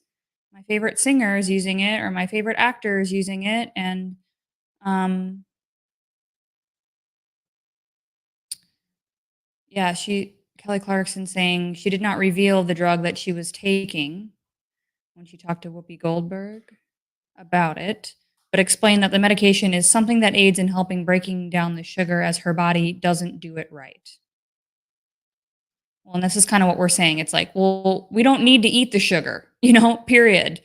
my favorite singer is using it, or my favorite actor is using it, and Yeah, Kelly Clarkson saying she did not reveal the drug that she was taking when she talked to Whoopi Goldberg about it, but explained that the medication is something that aids in helping breaking down the sugar as her body doesn't do it right. Well, and this is kind of what we're saying. It's like, well, we don't need to eat the sugar, period.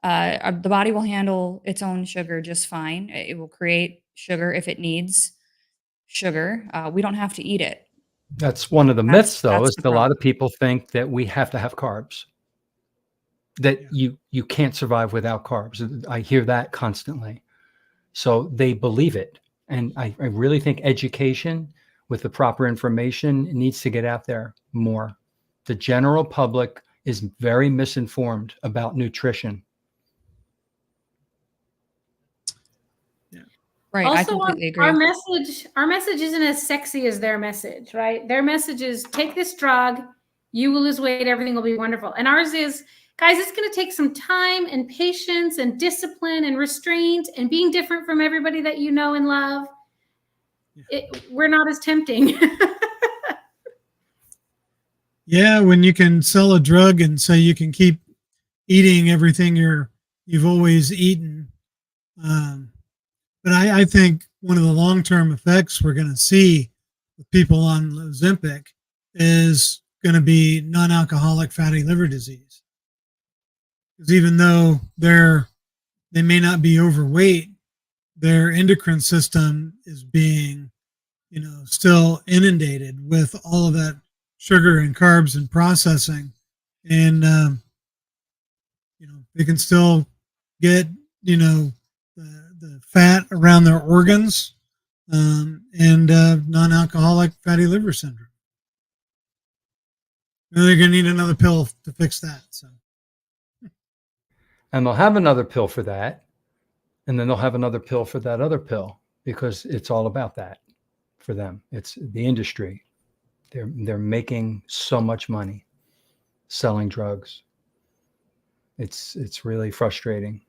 The body will handle its own sugar just fine. It will create sugar if it needs sugar. We don't have to eat it. That's one of the myths, though, that's is the that a lot problem. of people think that we have to have carbs, that you can't survive without carbs. I hear that constantly. So they believe it. And I really think education with the proper information needs to get out there more. The general public is very misinformed about nutrition. Right. I Also, completely agree. our message isn't as sexy as their message, right? Their message is take this drug, you will lose weight, everything will be wonderful. And ours is, guys, it's going to take some time and patience and discipline and restraint and being different from everybody that you know and love. We're not as tempting. Yeah, when you can sell a drug and say you can keep eating everything you've always eaten. But I think one of the long-term effects we're going to see with people on Ozempic is going to be non-alcoholic fatty liver disease. Because even though they may not be overweight, their endocrine system is being, still inundated with all of that sugar and carbs and processing, and they can still get the fat around their organs, and non-alcoholic fatty liver syndrome. And they're going to need another pill to fix that. So, And they'll have another pill for that. And then they'll have another pill for that other pill, because it's all about that for them. It's the industry. They're making so much money selling drugs. It's really frustrating.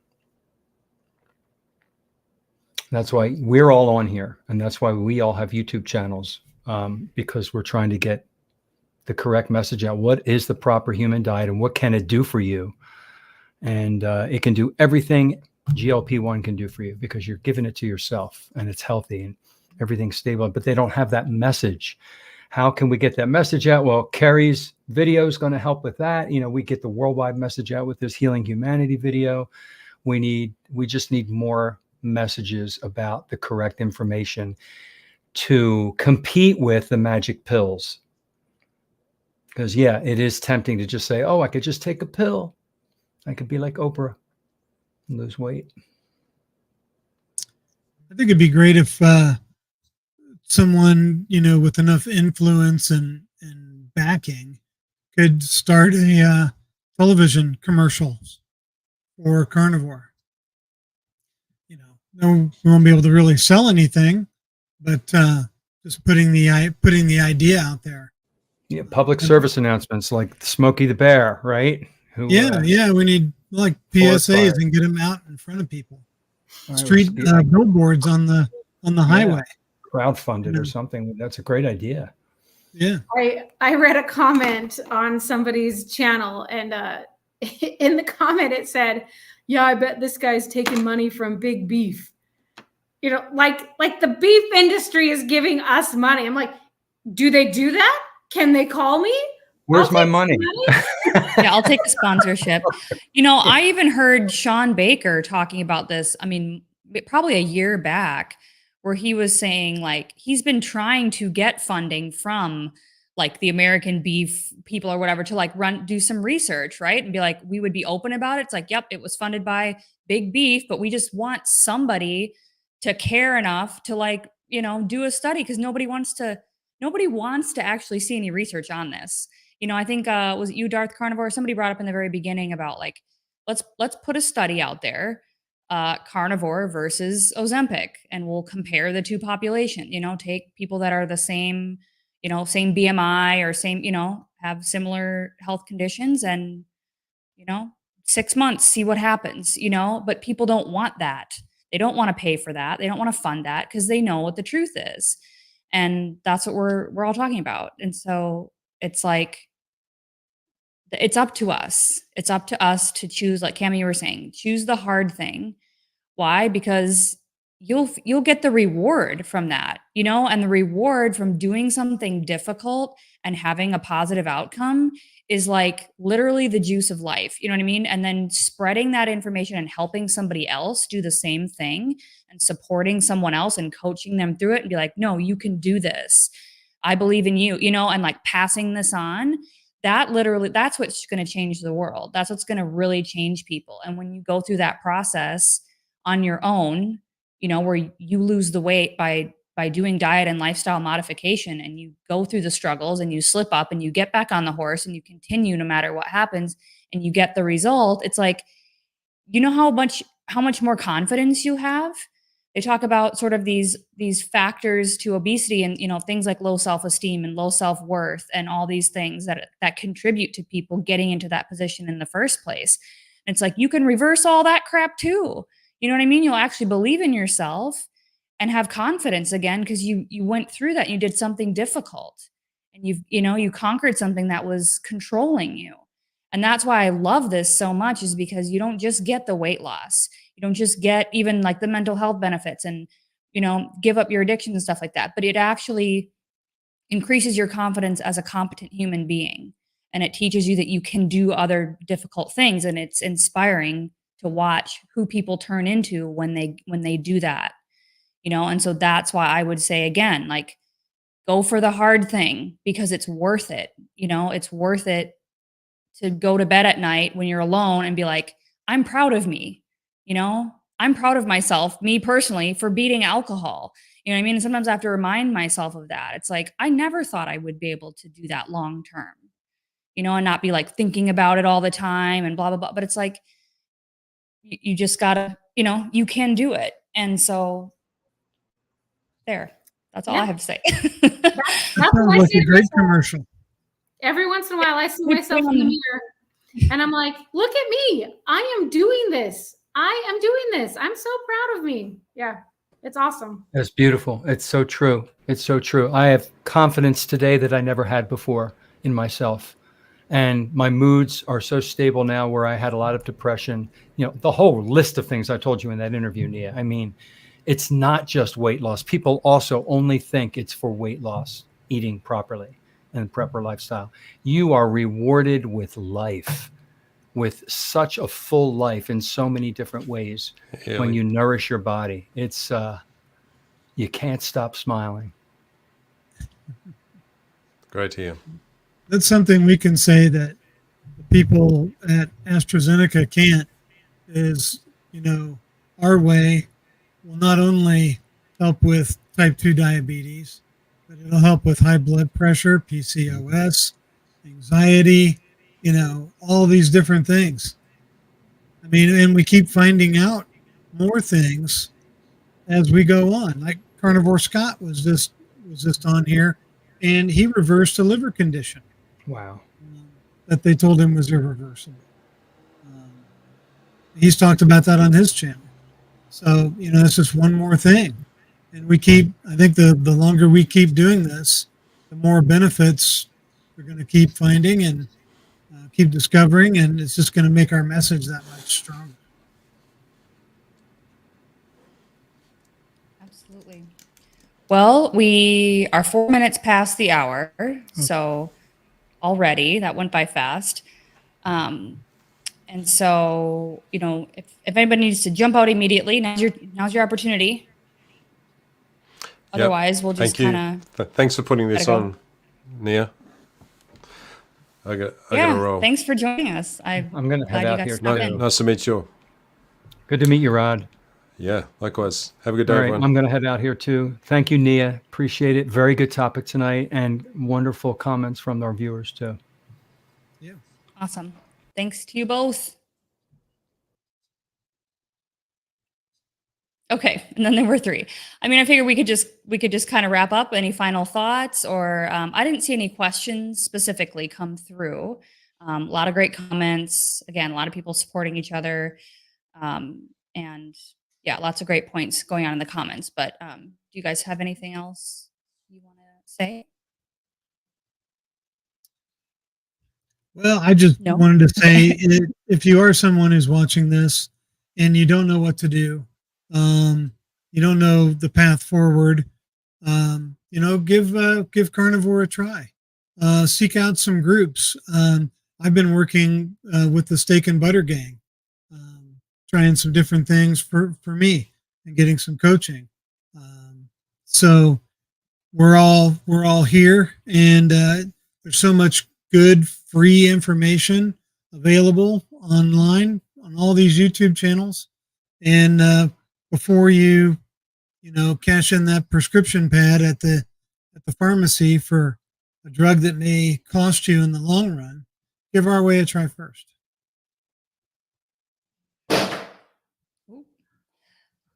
That's why we're all on here, and that's why we all have YouTube channels, because we're trying to get the correct message out. What is the proper human diet, and what can it do for you? And it can do everything GLP-1 can do for you, because you're giving it to yourself, and it's healthy and everything's stable. But they don't have that message. How can we get that message out? Well, Carrie's video is going to help with that. We get the worldwide message out with this Healing Humanity video. We just need more messages about the correct information to compete with the magic pills. Because it is tempting to just say, oh, I could just take a pill. I could be like Oprah and lose weight. I think it'd be great if someone, with enough influence and backing could start a television commercials for Carnivore. No, we won't be able to really sell anything, but just putting the idea out there. Yeah, public service announcements like Smokey the Bear, right? We need like PSAs and get them out in front of people. Street billboards on the highway. Crowdfunded or something. That's a great idea. Yeah. I read a comment on somebody's channel, and in the comment it said, yeah, I bet this guy's taking money from Big Beef. Like the beef industry is giving us money. I'm like, do they do that? Can they call me? Where's my money? Yeah, I'll take the sponsorship. I even heard Sean Baker talking about this. I mean, probably a year back, where he was saying like he's been trying to get funding from like the American beef people or whatever to like do some research, right? And be like, we would be open about it. It's like, yep, it was funded by Big Beef, but we just want somebody to care enough to like, do a study, because nobody wants to actually see any research on this. I think was it you, Darth Carnivore? Somebody brought up in the very beginning about like, let's put a study out there, Carnivore versus Ozempic, and we'll compare the two population. Take people that are the same, same BMI or same, have similar health conditions, and 6 months, see what happens. But people don't want that. They don't want to pay for that. They don't want to fund that, because they know what the truth is. And that's what we're all talking about. And so it's like, it's up to us. It's up to us to choose, like Cami, you were saying, choose the hard thing. Why? Because you'll get the reward from that, and the reward from doing something difficult and having a positive outcome is like literally the juice of life. You know what I mean? And then spreading that information and helping somebody else do the same thing and supporting someone else and coaching them through it and be like, no, you can do this. I believe in you, and like passing this on. That's what's going to change the world. That's what's going to really change people. And when you go through that process on your own, where you lose the weight by doing diet and lifestyle modification, and you go through the struggles and you slip up and you get back on the horse and you continue no matter what happens and you get the result, it's like, how much more confidence you have. They talk about sort of these factors to obesity and, things like low self-esteem and low self-worth and all these things that contribute to people getting into that position in the first place. And it's like, you can reverse all that crap too. You know what I mean? You'll actually believe in yourself and have confidence again because you went through that and you did something difficult and you conquered something that was controlling you. And that's why I love this so much, is because you don't just get the weight loss. You don't just get even like the mental health benefits and, give up your addiction and stuff like that, but it actually increases your confidence as a competent human being. And it teaches you that you can do other difficult things. And it's inspiring to watch who people turn into when they do that, And so that's why I would say again, like, go for the hard thing because it's worth it. It's worth it to go to bed at night when you're alone and be like, I'm proud of me. I'm proud of myself, me personally, for beating alcohol. You know what I mean? And sometimes I have to remind myself of that. It's like, I never thought I would be able to do that long term, and not be like thinking about it all the time and blah, blah, blah. But it's like, you just gotta, you can do it. And so that's all I have to say. That's Sounds what I like say a to great myself. commercial. Every once in a while, I see myself in the mirror and I'm like, look at me. I am doing this. I am doing this. I'm so proud of me. Yeah, it's awesome. That's beautiful. It's so true. It's so true. I have confidence today that I never had before in myself. And my moods are so stable now, where I had a lot of depression, the whole list of things I told you in that interview, Nia. I mean, it's not just weight loss. People also only think it's for weight loss, eating properly and proper lifestyle. You are rewarded with life, with such a full life in so many different ways when you nourish your body. It's, you can't stop smiling. Great to hear. That's something we can say that the people at AstraZeneca can't, is, our way will not only help with type 2 diabetes, but it'll help with high blood pressure, PCOS, anxiety, all these different things. I mean, and we keep finding out more things as we go on. Like Carnivore Scott was just on here, and he reversed a liver condition. Wow. That they told him was irreversible. He's talked about that on his channel. So, it's just one more thing. And I think the longer we keep doing this, the more benefits we're going to keep finding and keep discovering. And it's just going to make our message that much stronger. Absolutely. Well, we are 4 minutes past the hour. So already that went by fast. And so, if anybody needs to jump out immediately, now's your opportunity. Otherwise, we'll just kind of. Thanks for putting this on, Nia. I got to roll. Thanks for joining us. I'm going to head out here. Nice to meet you. Good to meet you, Rod. Yeah, likewise. Have a good day, All right, everyone. I'm going to head out here too. Thank you, Nia. Appreciate it. Very good topic tonight, and wonderful comments from our viewers too. Yeah. Awesome. Thanks to you both. Okay, and then there were 3. I mean, I figured we could just kind of wrap up. Any final thoughts, or I didn't see any questions specifically come through. A lot of great comments. Again, a lot of people supporting each other, and yeah, lots of great points going on in the comments. But do you guys have anything else you want? to say? Well, I just No? wanted to say if you are someone who's watching this and you don't know what to do, you don't know the path forward, give Carnivore a try. Seek out some groups. I've been working with the Steak and Butter Gang, trying some different things for me and getting some coaching. So we're all here, and there's so much good free information available online on all these YouTube channels. And before you cash in that prescription pad at the pharmacy for a drug that may cost you in the long run, give our way a try first.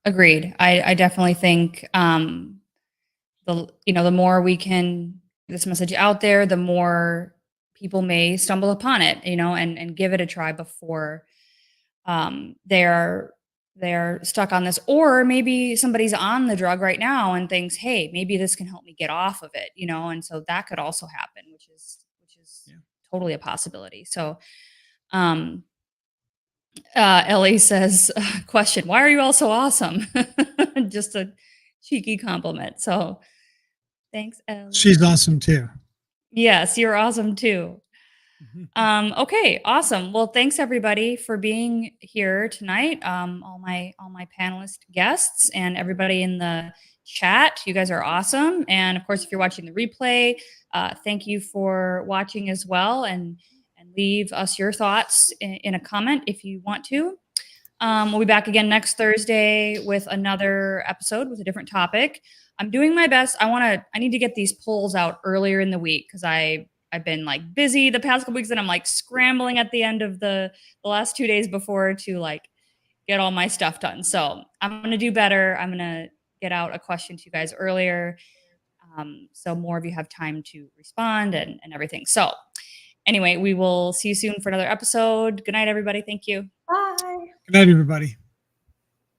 Agreed. I definitely think the more we can get this message out there, the more people may stumble upon it, and give it a try before they're stuck on this. Or maybe somebody's on the drug right now and thinks, hey, maybe this can help me get off of it, and so that could also happen, which is totally a possibility. So Ellie says, question, why are you all so awesome? Just a cheeky compliment. So thanks, Ellie. She's awesome too. Yes, you're awesome too. Okay, awesome. Well, thanks everybody for being here tonight. All my panelist guests and everybody in the chat. You guys are awesome. And of course, if you're watching the replay, thank you for watching as well. And leave us your thoughts in a comment if you want to. We'll be back again next Thursday with another episode with a different topic. I'm doing my best. I need to get these polls out earlier in the week because I've been like busy the past couple weeks and I'm like scrambling at the end of the last 2 days before to like get all my stuff done. So I'm going to do better. I'm going to get out a question to you guys earlier. So more of you have time to respond and everything. So anyway, we will see you soon for another episode. Good night, everybody. Thank you. Bye. Good night, everybody.